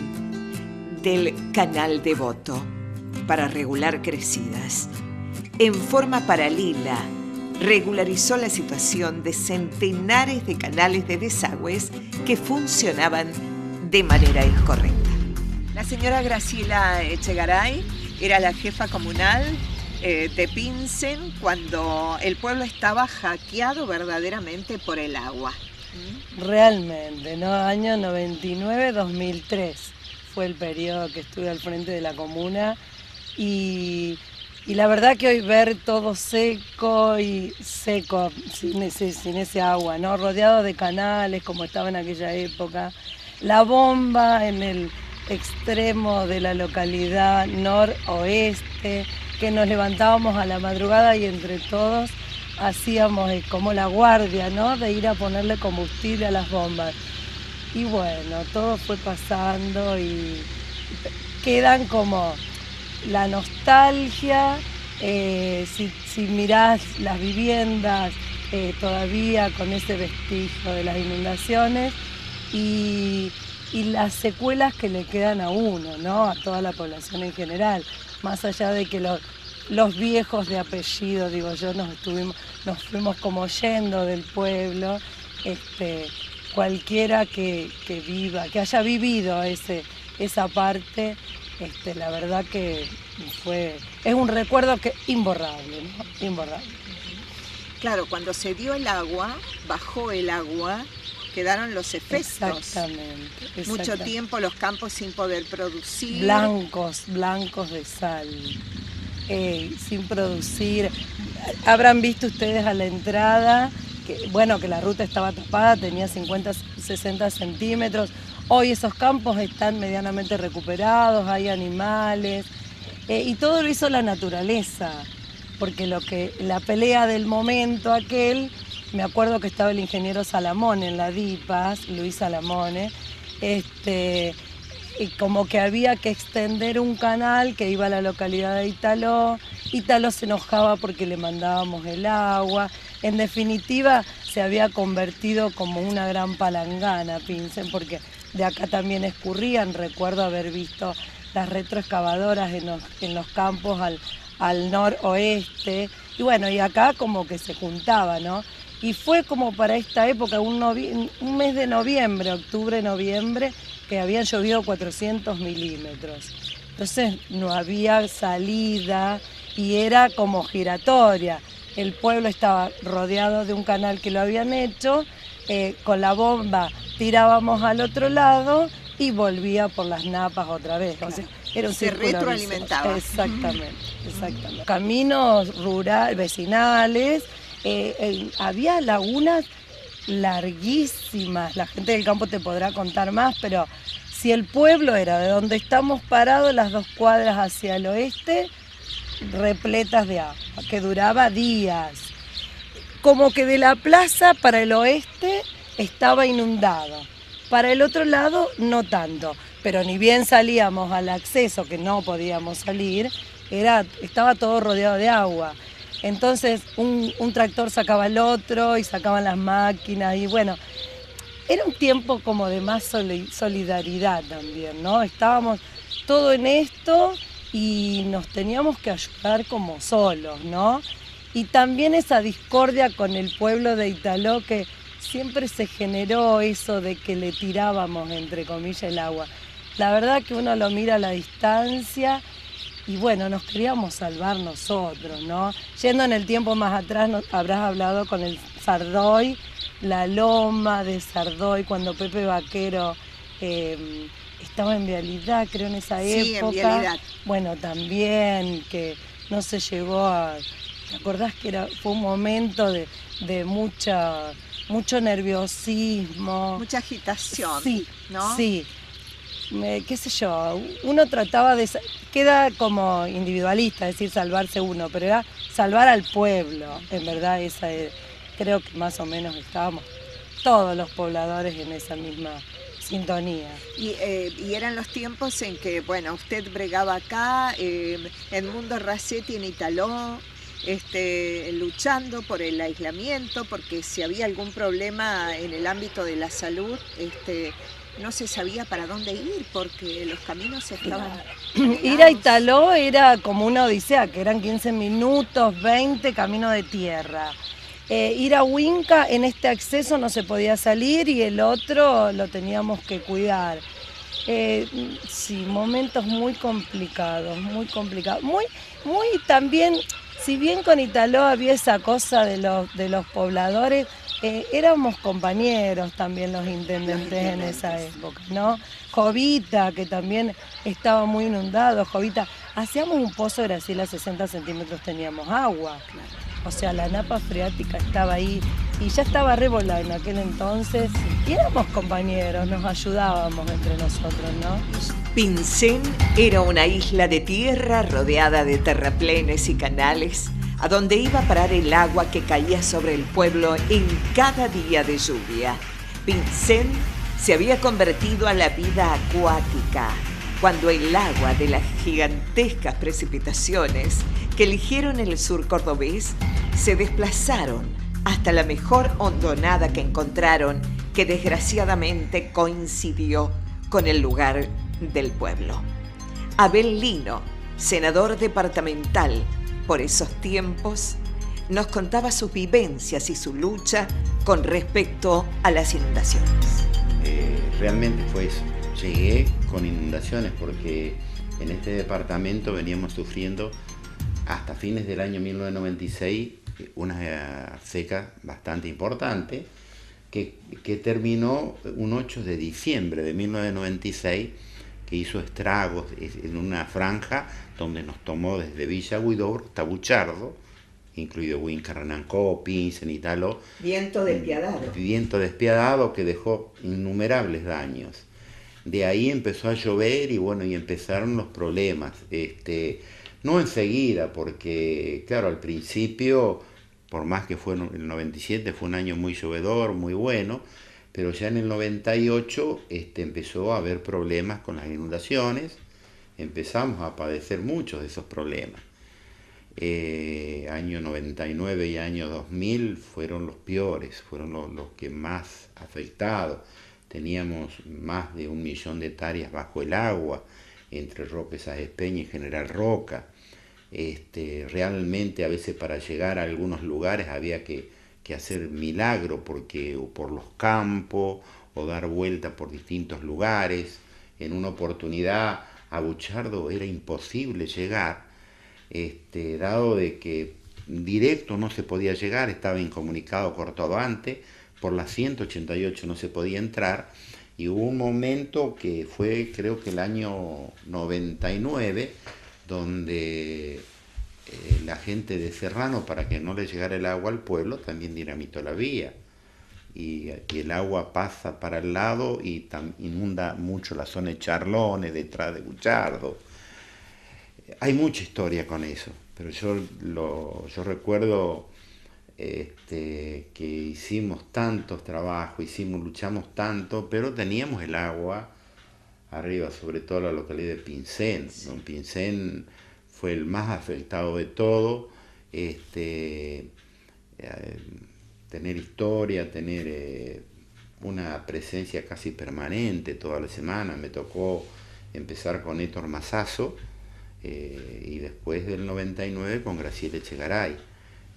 del Canal Devoto para regular crecidas. En forma paralela, regularizó la situación de centenares de canales de desagües que funcionaban de manera incorrecta. La señora Graciela Echegaray era la jefa comunal de Pinsen cuando el pueblo estaba hackeado verdaderamente por el agua. Realmente, ¿no? Año 99-2003 fue el periodo que estuve al frente de la comuna y la verdad que hoy ver todo seco, sin ese agua, ¿no? Rodeado de canales como estaba en aquella época, la bomba en el extremo de la localidad noroeste, que nos levantábamos a la madrugada y entre todos hacíamos como la guardia, ¿no? De ir a ponerle combustible a las bombas. Y bueno, todo fue pasando y quedan como la nostalgia, si mirás las viviendas todavía con ese vestigio de las inundaciones y las secuelas que le quedan a uno, ¿no? A toda la población en general, más allá de que los viejos de apellido, digo yo, nos fuimos como yendo del pueblo, cualquiera que haya vivido esa parte, la verdad que es un recuerdo imborrable, ¿no? Imborrable. Claro, cuando se dio el agua, bajó el agua, quedaron los efectos. Exactamente. Mucho tiempo los campos sin poder producir. Blancos de sal, sin producir. Habrán visto ustedes a la entrada que la ruta estaba tapada, tenía 50-60 centímetros. Hoy esos campos están medianamente recuperados, hay animales, y todo lo hizo la naturaleza, porque la pelea del momento aquel, me acuerdo que estaba el ingeniero Salamone en la DIPAS, Luis Salamone, como que había que extender un canal que iba a la localidad de Italó. Italó se enojaba porque le mandábamos el agua. En definitiva, se había convertido como una gran palangana, Pincén, porque de acá también escurrían. Recuerdo haber visto las retroexcavadoras en los campos al noroeste. Y bueno, y acá como que se juntaba, ¿no? Y fue como para esta época, un mes de noviembre, octubre, noviembre, que habían llovido 400 milímetros. Entonces no había salida y era como giratoria. El pueblo estaba rodeado de un canal que lo habían hecho, con la bomba tirábamos al otro lado y volvía por las napas otra vez. Claro. O sea, era un círculo retroalimentaba. Exactamente, exactamente. Caminos rurales, vecinales, había lagunas larguísimas, la gente del campo te podrá contar más, pero si el pueblo era de donde estamos parados, las 2 cuadras hacia el oeste, repletas de agua, que duraba días. Como que de la plaza para el oeste estaba inundado, para el otro lado no tanto, pero ni bien salíamos al acceso, que no podíamos salir, estaba todo rodeado de agua. Entonces un tractor sacaba al otro y sacaban las máquinas y bueno, era un tiempo como de más solidaridad también, ¿no? Estábamos todo en esto y nos teníamos que ayudar como solos, ¿no? Y también esa discordia con el pueblo de Italó, que siempre se generó eso de que le tirábamos, entre comillas, el agua. La verdad que uno lo mira a la distancia y bueno, nos queríamos salvar nosotros, ¿no? Yendo en el tiempo más atrás, habrás hablado con el Sardoy, la loma de Sardoy, cuando Pepe Vaquero estaba en Vialidad, creo, en esa época. Sí, en Vialidad. Bueno, también que no se llegó a... ¿Te acordás que fue un momento de mucho nerviosismo? Mucha agitación, sí, ¿no? Sí. Qué sé yo, uno trataba de... Queda como individualista, es decir, salvarse uno, pero era salvar al pueblo, en verdad, creo que más o menos estábamos todos los pobladores en esa misma sintonía. Y eran los tiempos en que, bueno, usted bregaba acá, Edmundo Racetti en Italó, luchando por el aislamiento, porque si había algún problema en el ámbito de la salud, no se sabía para dónde ir, porque los caminos estaban... Ir a Italó era como una odisea, que eran 15 minutos, 20, camino de tierra. Ir a Huinca, en este acceso no se podía salir y el otro lo teníamos que cuidar. Sí, momentos muy complicados, muy complicados. Muy también, si bien con Italó había esa cosa de los pobladores, éramos compañeros también los intendentes en esa época, ¿no? Jovita, que también estaba muy inundado, Jovita, hacíamos un pozo, Graciela, a 60 centímetros teníamos agua. O sea, la napa freática estaba ahí y ya estaba revolada en aquel entonces. Y éramos compañeros, nos ayudábamos entre nosotros, ¿no? Pincén era una isla de tierra rodeada de terraplenes y canales, a donde iba a parar el agua que caía sobre el pueblo en cada día de lluvia. Pincén se había convertido a la vida acuática cuando el agua de las gigantescas precipitaciones que eligieron el sur cordobés se desplazaron hasta la mejor hondonada que encontraron, que desgraciadamente coincidió con el lugar del pueblo. Abel Lino, senador departamental por esos tiempos, nos contaba sus vivencias y su lucha con respecto a las inundaciones. Realmente fue eso. Llegué con inundaciones porque en este departamento veníamos sufriendo hasta fines del año 1996 una seca bastante importante que terminó un 8 de diciembre de 1996, que hizo estragos en una franja donde nos tomó desde Villa Huidobro hasta Buchardo, incluido Huinca, Renancó, Pincén, Italó. Viento despiadado. Viento despiadado que dejó innumerables daños. De ahí empezó a llover y bueno, y empezaron los problemas. No enseguida, porque claro, al principio, por más que fue el 97, fue un año muy llovedor, muy bueno, pero ya en el 98 empezó a haber problemas con las inundaciones, empezamos a padecer muchos de esos problemas. Año 99 y año 2000 fueron los peores, fueron los que más afectados. Teníamos más de 1 millón de hectáreas bajo el agua, entre Roque Sáenz Peña y General Roca. Realmente a veces para llegar a algunos lugares había que hacer milagro por los campos o dar vuelta por distintos lugares. En una oportunidad a Buchardo era imposible llegar, dado de que directo no se podía llegar, estaba incomunicado Cortobante, por la 188 no se podía entrar, y hubo un momento que fue, creo que el año 99, donde la gente de Serrano, para que no le llegara el agua al pueblo, también dinamitó la vía. Y el agua pasa para el lado y inunda mucho la zona de Charlones, detrás de Buchardo. Hay mucha historia con eso, pero yo recuerdo que hicimos tantos trabajos, luchamos tanto, pero teníamos el agua arriba, sobre todo la localidad de Pincén. Don Pincén fue el más afectado de todo. Tener historia, tener una presencia casi permanente toda la semana. Me tocó empezar con Héctor Masazo y después del 99 con Graciela Echegaray,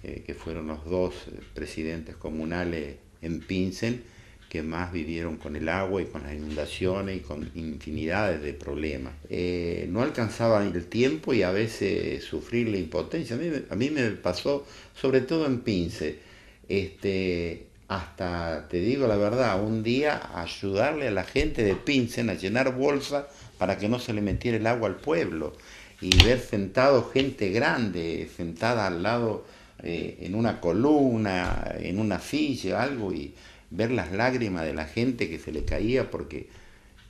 que fueron los dos presidentes comunales en Pincén que más vivieron con el agua y con las inundaciones y con infinidades de problemas. No alcanzaba el tiempo y a veces sufrir la impotencia. A mí me pasó, sobre todo en Pincén, hasta, te digo la verdad, un día ayudarle a la gente de Pincén a llenar bolsas para que no se le metiera el agua al pueblo, y ver sentado gente grande, sentada al lado en una columna, en una silla, algo, y ver las lágrimas de la gente que se le caía porque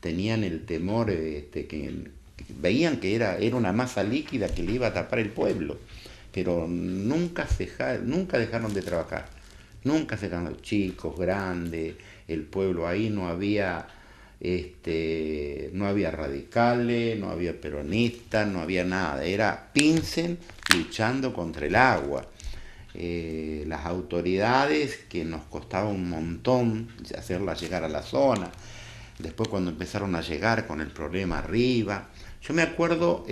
tenían el temor, que veían que era una masa líquida que le iba a tapar el pueblo, pero nunca dejaron de trabajar, nunca se dejaron, chicos, grandes, el pueblo ahí no había radicales, no había peronistas, no había nada, era Pincén luchando contra el agua. Las autoridades, que nos costaba un montón hacerlas llegar a la zona, después cuando empezaron a llegar con el problema arriba. Yo me acuerdo,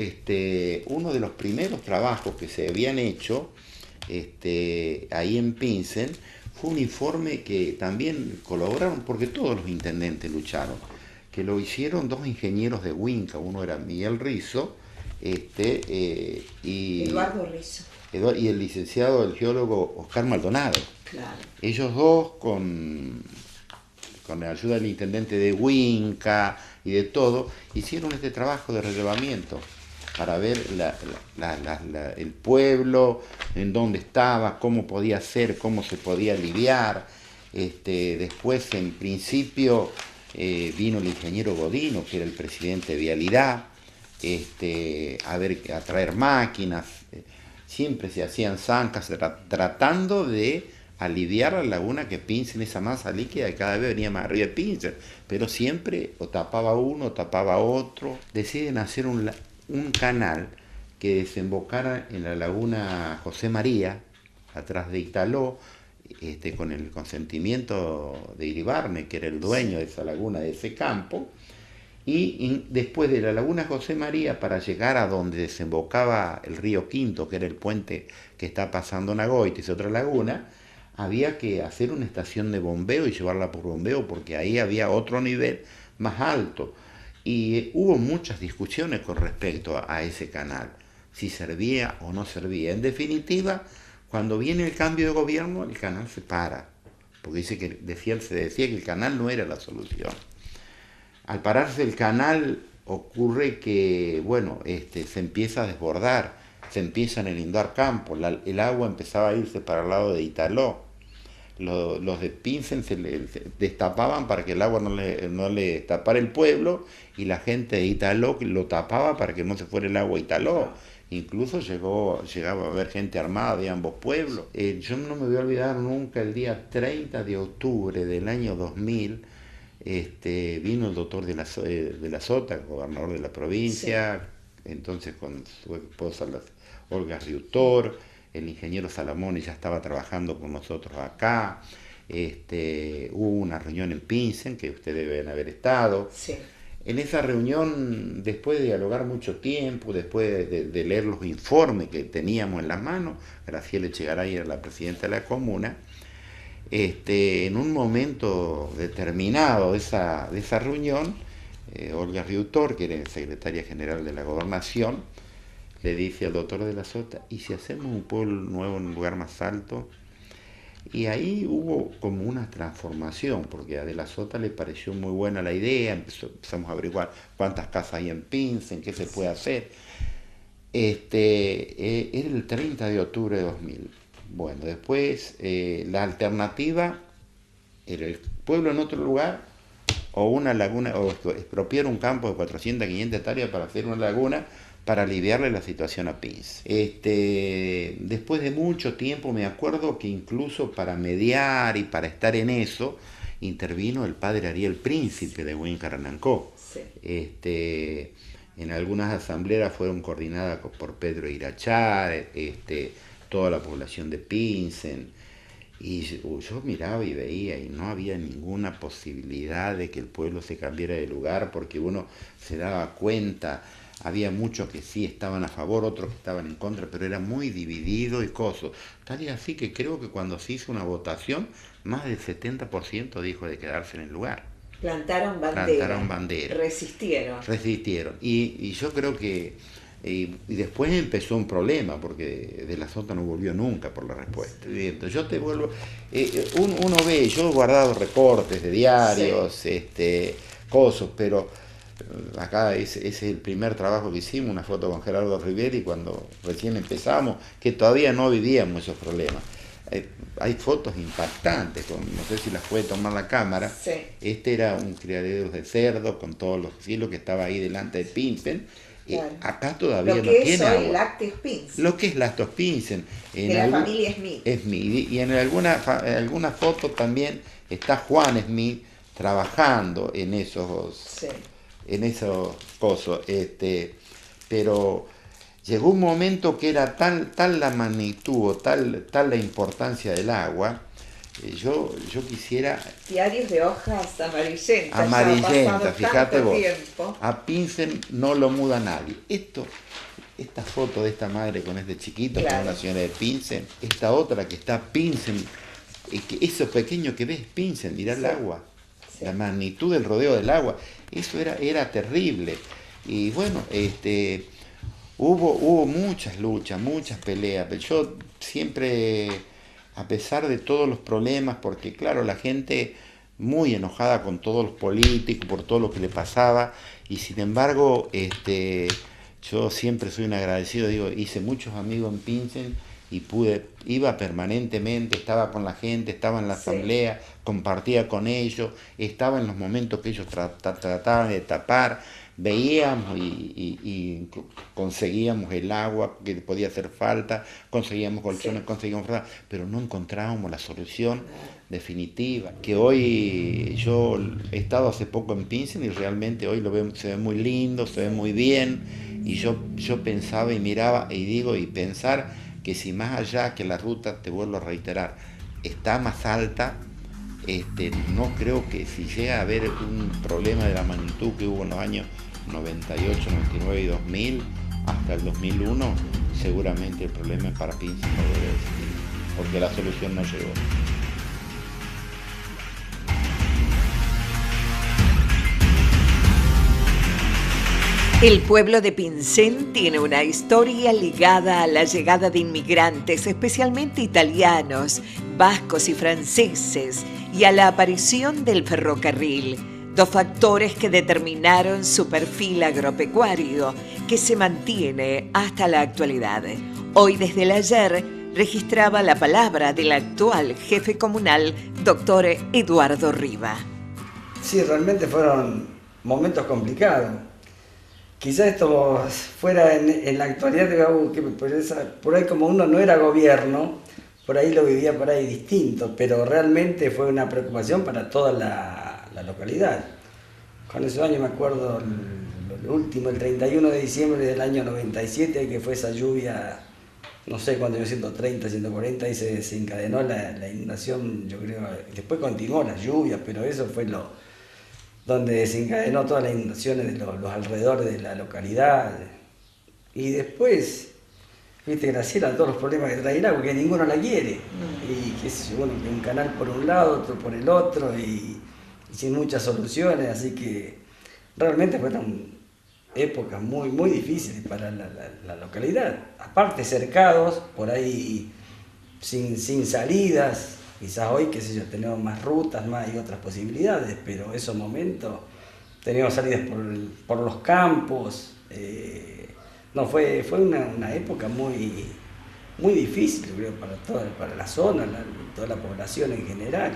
uno de los primeros trabajos que se habían hecho ahí en Pincén fue un informe que también colaboraron, porque todos los intendentes lucharon, que lo hicieron dos ingenieros de Huinca, uno era Miguel Rizzo, y Eduardo Rizzo. Y el licenciado, el geólogo Oscar Maldonado. Claro. Ellos dos, con la ayuda del intendente de Huinca y de todo, hicieron este trabajo de relevamiento para ver el pueblo, en dónde estaba, cómo podía ser, cómo se podía aliviar. Después, en principio, vino el ingeniero Godino, que era el presidente de Vialidad, a traer máquinas. Siempre se hacían zancas tratando de aliviar la laguna que Pincén, esa masa líquida que cada vez venía más arriba de Pincén, pero siempre o tapaba uno o tapaba otro. Deciden hacer un canal que desembocara en la laguna José María, atrás de Italó, con el consentimiento de Iribarne, que era el dueño de esa laguna, de ese campo. Y después de la laguna José María, para llegar a donde desembocaba el río Quinto, que era el puente que está pasando Nagoites, otra laguna, había que hacer una estación de bombeo y llevarla por bombeo, porque ahí había otro nivel más alto. Y hubo muchas discusiones con respecto a ese canal, si servía o no servía. En definitiva, cuando viene el cambio de gobierno, el canal se para, porque se decía que el canal no era la solución. Al pararse el canal ocurre que, se empieza a desbordar, se empiezan a inundar campos, el agua empezaba a irse para el lado de Italó. Los de Pincén se destapaban para que el agua no le tapara el pueblo, y la gente de Italó lo tapaba para que no se fuera el agua a Italó. incluso llegaba a haber gente armada de ambos pueblos. Yo no me voy a olvidar nunca el día 30 de octubre del año 2000, vino el doctor de la Sota, gobernador de la provincia, sí. Entonces con su esposa Olga Riutor, el ingeniero Salamone ya estaba trabajando con nosotros acá, hubo una reunión en Pinsen, que ustedes deben haber estado. Sí. En esa reunión, después de dialogar mucho tiempo, después de leer los informes que teníamos en las manos, Graciela Echegaray era la presidenta de la comuna, en un momento determinado de esa reunión, Olga Riutor, que era secretaria general de la Gobernación, le dice al doctor de la Sota, ¿y si hacemos un pueblo nuevo en un lugar más alto? Y ahí hubo como una transformación, porque a De la Sota le pareció muy buena la idea, empezamos a averiguar cuántas casas hay en Pinsen, qué se puede hacer. Era el 30 de octubre de 2000. Bueno, después la alternativa era el pueblo en otro lugar, o una laguna, o expropiar un campo de 400, 500 hectáreas para hacer una laguna, para aliviarle la situación a Pinsen. Después de mucho tiempo me acuerdo que incluso para mediar y para estar en eso, intervino el padre Ariel Príncipe de Huincarnancó. Sí. En algunas asambleas fueron coordinadas por Pedro Irachar, toda la población de Pinsen, y yo miraba y veía y no había ninguna posibilidad de que el pueblo se cambiara de lugar, porque uno se daba cuenta. Había muchos que sí estaban a favor, otros que estaban en contra, pero era muy dividido y coso. Tal y así que creo que cuando se hizo una votación, más del 70% dijo de quedarse en el lugar. Plantaron bandera. Resistieron. Y yo creo que... Y después empezó un problema, porque De la Sota no volvió nunca por la respuesta. Entonces yo te vuelvo... uno ve, yo he guardado reportes de diarios, sí. Cosos, pero... Acá ese es el primer trabajo que hicimos, una foto con Gerardo Riveri cuando recién empezamos, que todavía no vivíamos esos problemas. Hay fotos impactantes, no sé si las puede tomar la cámara. Sí. Era un criadero de cerdos con todos los cielos que estaba ahí delante de Pinsen. Claro. Acá todavía no tiene agua. Lo que es Lácteos Pinsen. De la familia Smith. Y en alguna foto también está Juan Smith trabajando en esos... Sí. En esos cosas, pero llegó un momento que era tal la magnitud, tal la importancia del agua, yo quisiera... Diarios de hojas amarillentas. Amarillentas, fíjate vos. Tiempo. A Pinsen no lo muda nadie. Esta foto de esta madre con este chiquito, claro, con una señora de Pinsen, esta otra que está Pinsen, eso pequeño que ves Pinsen, mirá, sí, el agua. Sí. La magnitud del rodeo del agua, eso era terrible. Y bueno, hubo muchas luchas, muchas peleas, pero yo siempre, a pesar de todos los problemas, porque claro, la gente muy enojada con todos los políticos, por todo lo que le pasaba, y sin embargo, yo siempre soy un agradecido, digo, hice muchos amigos en Pinsen, y iba permanentemente, estaba con la gente, estaba en la asamblea, sí, compartía con ellos, estaba en los momentos que ellos trataban de tapar, veíamos y conseguíamos el agua que podía hacer falta, conseguíamos colchones, sí, conseguíamos falta, pero no encontrábamos la solución definitiva. Que hoy yo he estado hace poco en Pinsen y realmente hoy se ve muy lindo, se ve muy bien, y yo pensaba y miraba y digo y pensar que si más allá que la ruta, te vuelvo a reiterar, está más alta, no creo que si llega a haber un problema de la magnitud que hubo en los años 98, 99 y 2000, hasta el 2001, seguramente el problema es para Pinsen, no debe existir, porque la solución no llegó. El pueblo de Pinsen tiene una historia ligada a la llegada de inmigrantes, especialmente italianos, vascos y franceses, y a la aparición del ferrocarril, dos factores que determinaron su perfil agropecuario, que se mantiene hasta la actualidad. Hoy, desde el ayer, registraba la palabra del actual jefe comunal, doctor Eduardo Riva. Sí, realmente fueron momentos complicados. Quizás esto fuera en la actualidad, digamos, que por ahí como uno no era gobierno, por ahí lo vivía por ahí distinto, pero realmente fue una preocupación para toda la localidad. Con esos años me acuerdo el último, el 31 de diciembre del año 97, que fue esa lluvia, no sé cuándo, 130, 140, y se desencadenó la inundación, yo creo, después continuó la lluvia, pero eso fue donde desencadenó todas las inundaciones de los alrededores de la localidad. Y después, viste, Graciela, todos los problemas que trae el agua, que ninguno la quiere. Y qué sé yo, bueno, que un canal por un lado, otro por el otro, y sin muchas soluciones, así que realmente fueron épocas muy, muy difíciles para la localidad. Aparte cercados, por ahí sin salidas. Quizás hoy, qué sé yo, tenemos más rutas, más y otras posibilidades, pero esos momentos teníamos salidas por los campos. No, fue una época muy, muy difícil, creo, para la zona, toda la población en general.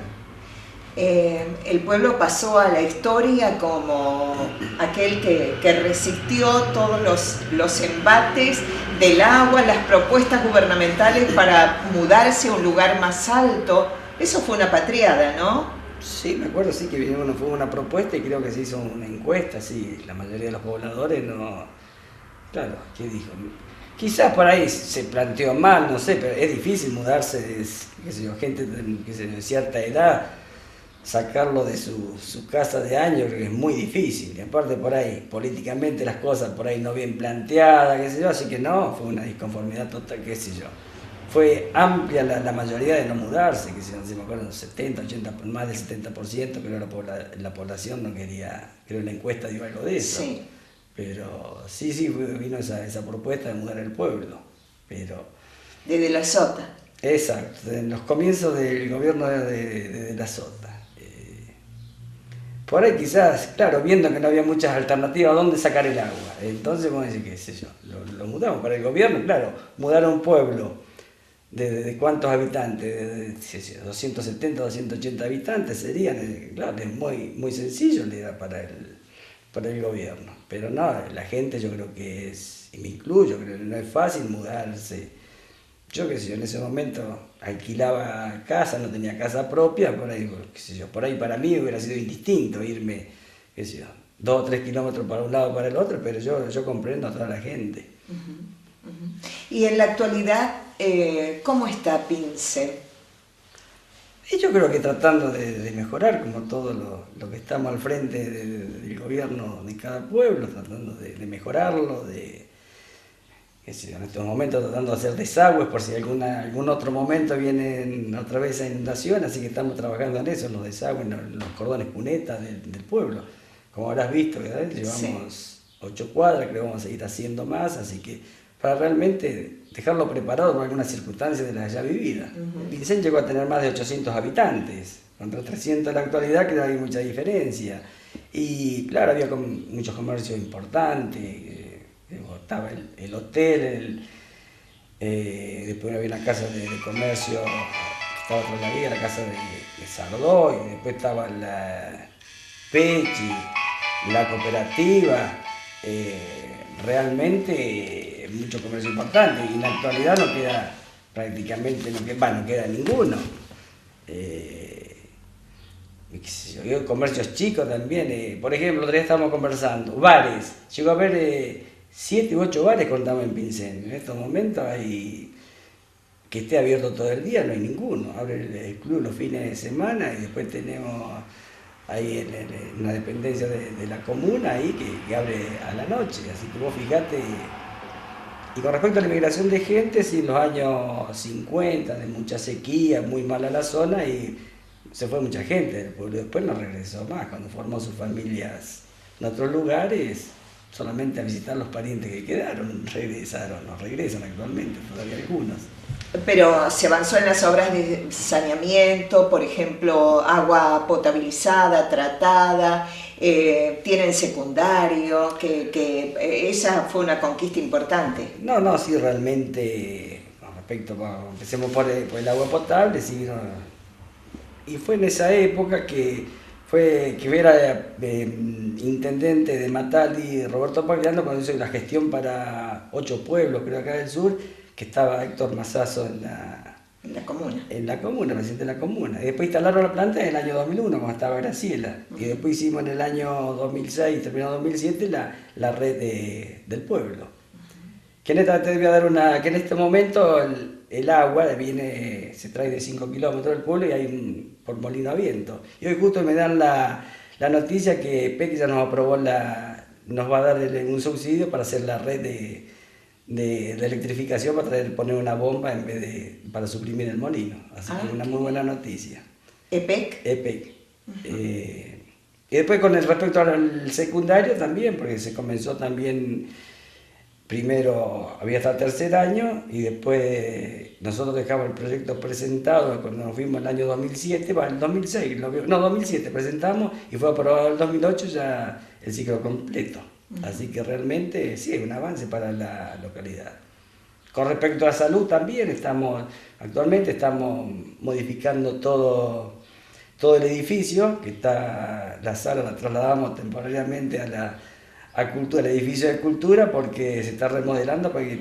El pueblo pasó a la historia como aquel que resistió todos los embates del agua, las propuestas gubernamentales para mudarse a un lugar más alto. Eso fue una patriada, ¿no? Sí, me acuerdo, sí, que fue una propuesta y creo que se hizo una encuesta, sí, la mayoría de los pobladores no... Claro, ¿qué dijo? Quizás por ahí se planteó mal, no sé, pero es difícil mudarse, qué sé yo, gente de cierta edad, sacarlo de su casa de años, creo que es muy difícil. Y aparte por ahí, políticamente las cosas por ahí no bien planteadas, qué sé yo, así que no, fue una disconformidad total, qué sé yo. Fue amplia la mayoría de no mudarse, que si me acuerdo, 70, 80, más del 70%, pero la población no quería, creo que la encuesta dio algo de eso. Sí. Pero sí, vino esa propuesta de mudar el pueblo, pero... Desde la Sota. Exacto, en los comienzos del gobierno de la Sota. Por ahí quizás, claro, viendo que no había muchas alternativas a dónde sacar el agua, entonces vamos a decir, qué sé yo, lo mudamos para el gobierno, claro, mudar a un pueblo de cuántos habitantes, de 270, 280 habitantes serían, claro, es muy, muy sencillo la idea para el gobierno, pero no, la gente yo creo que es, y me incluyo, creo que no es fácil mudarse. Yo qué sé yo, en ese momento alquilaba casa, no tenía casa propia, por ahí, qué sé yo, por ahí para mí hubiera sido indistinto irme, qué sé yo, 2 o 3 kilómetros para un lado o para el otro, pero yo comprendo a toda la gente. Y en la actualidad, ¿cómo está Pincén? Y yo creo que tratando de mejorar, como todo lo que estamos al frente del gobierno de cada pueblo, tratando de mejorarlo, en estos momentos tratando de hacer desagües por si algún otro momento vienen otra vez a inundación, así que estamos trabajando en eso, en los desagües, en los cordones cunetas del pueblo. Como habrás visto, ¿verdad? Llevamos 8 cuadras, creo que vamos a seguir haciendo más, así que para realmente dejarlo preparado para algunas circunstancias de las ya vividas. Pincén llegó a tener más de 800 habitantes, contra 300 en la actualidad, que hay mucha diferencia. Y claro, había muchos comercios importantes, estaba el hotel, después había una casa de comercio que estaba tras la vía, la casa de Sardó, y después estaba la Pechi, la cooperativa, realmente mucho comercio importante, y en la actualidad no queda prácticamente, no queda ninguno. Comercios chicos también, por ejemplo, otro día estábamos conversando, bares, llegó a haber 7 u 8 bares contamos en Pincén. En estos momentos hay que esté abierto todo el día, no hay ninguno. Abre el club los fines de semana y después tenemos ahí una dependencia de la comuna ahí que abre a la noche. Así que vos fijate. Y con respecto a la inmigración de gente, sí, en los años 50, de mucha sequía, muy mala la zona, y se fue mucha gente del pueblo. Después no regresó más, cuando formó sus familias en otros lugares, solamente a visitar los parientes que quedaron, regresan actualmente, todavía algunos. Pero se avanzó en las obras de saneamiento, por ejemplo, agua potabilizada, tratada, tienen secundario, que esa fue una conquista importante. No, sí, realmente, con respecto, empecemos por el agua potable, sí, y fue en esa época que fue que era intendente de Matali, Roberto Pagliano, cuando hizo la gestión para 8 pueblos, creo acá del sur, que estaba Héctor Mazazo en la comuna. En la comuna, presidente de la comuna. Y después instalaron la planta en el año 2001, cuando estaba Graciela. Y después hicimos en el año 2006, terminado 2007, la red del pueblo. Que en este momento el agua se trae de 5 kilómetros del pueblo y hay por molino a viento. Y hoy justo me dan la noticia que PEC ya nos aprobó nos va a dar un subsidio para hacer la red de electrificación, para poner una bomba en vez para suprimir el molino. Así que una muy buena noticia. ¿EPEC? EPEC. Y después con respecto al secundario también, porque se comenzó también, primero había hasta el tercer año y después nosotros dejamos el proyecto presentado cuando nos fuimos el año 2007, el 2006, 2007 presentamos y fue aprobado el 2008 ya el ciclo completo. Así que realmente sí, es un avance para la localidad. Con respecto a salud también actualmente estamos modificando todo el edificio, que la sala la trasladamos temporariamente al edificio de cultura porque se está remodelando para que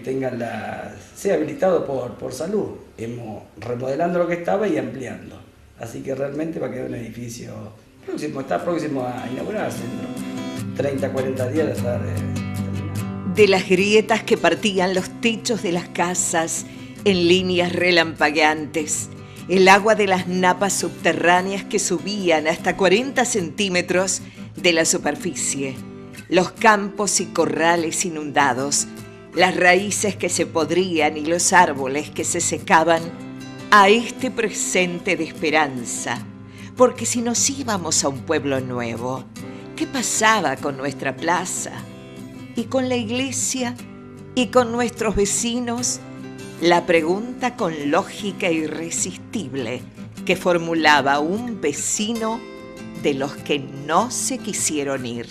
sea habilitado por salud. Hemos remodelando lo que estaba y ampliando. Así que realmente va a quedar un edificio está próximo a inaugurarse. 30, 40 días de estar terminado. De las grietas que partían los techos de las casas en líneas relampagueantes, el agua de las napas subterráneas que subían hasta 40 centímetros de la superficie, los campos y corrales inundados, las raíces que se podrían y los árboles que se secaban, a este presente de esperanza, porque si nos íbamos a un pueblo nuevo, ¿qué pasaba con nuestra plaza? ¿Y con la iglesia? ¿Y con nuestros vecinos? La pregunta con lógica irresistible que formulaba un vecino de los que no se quisieron ir.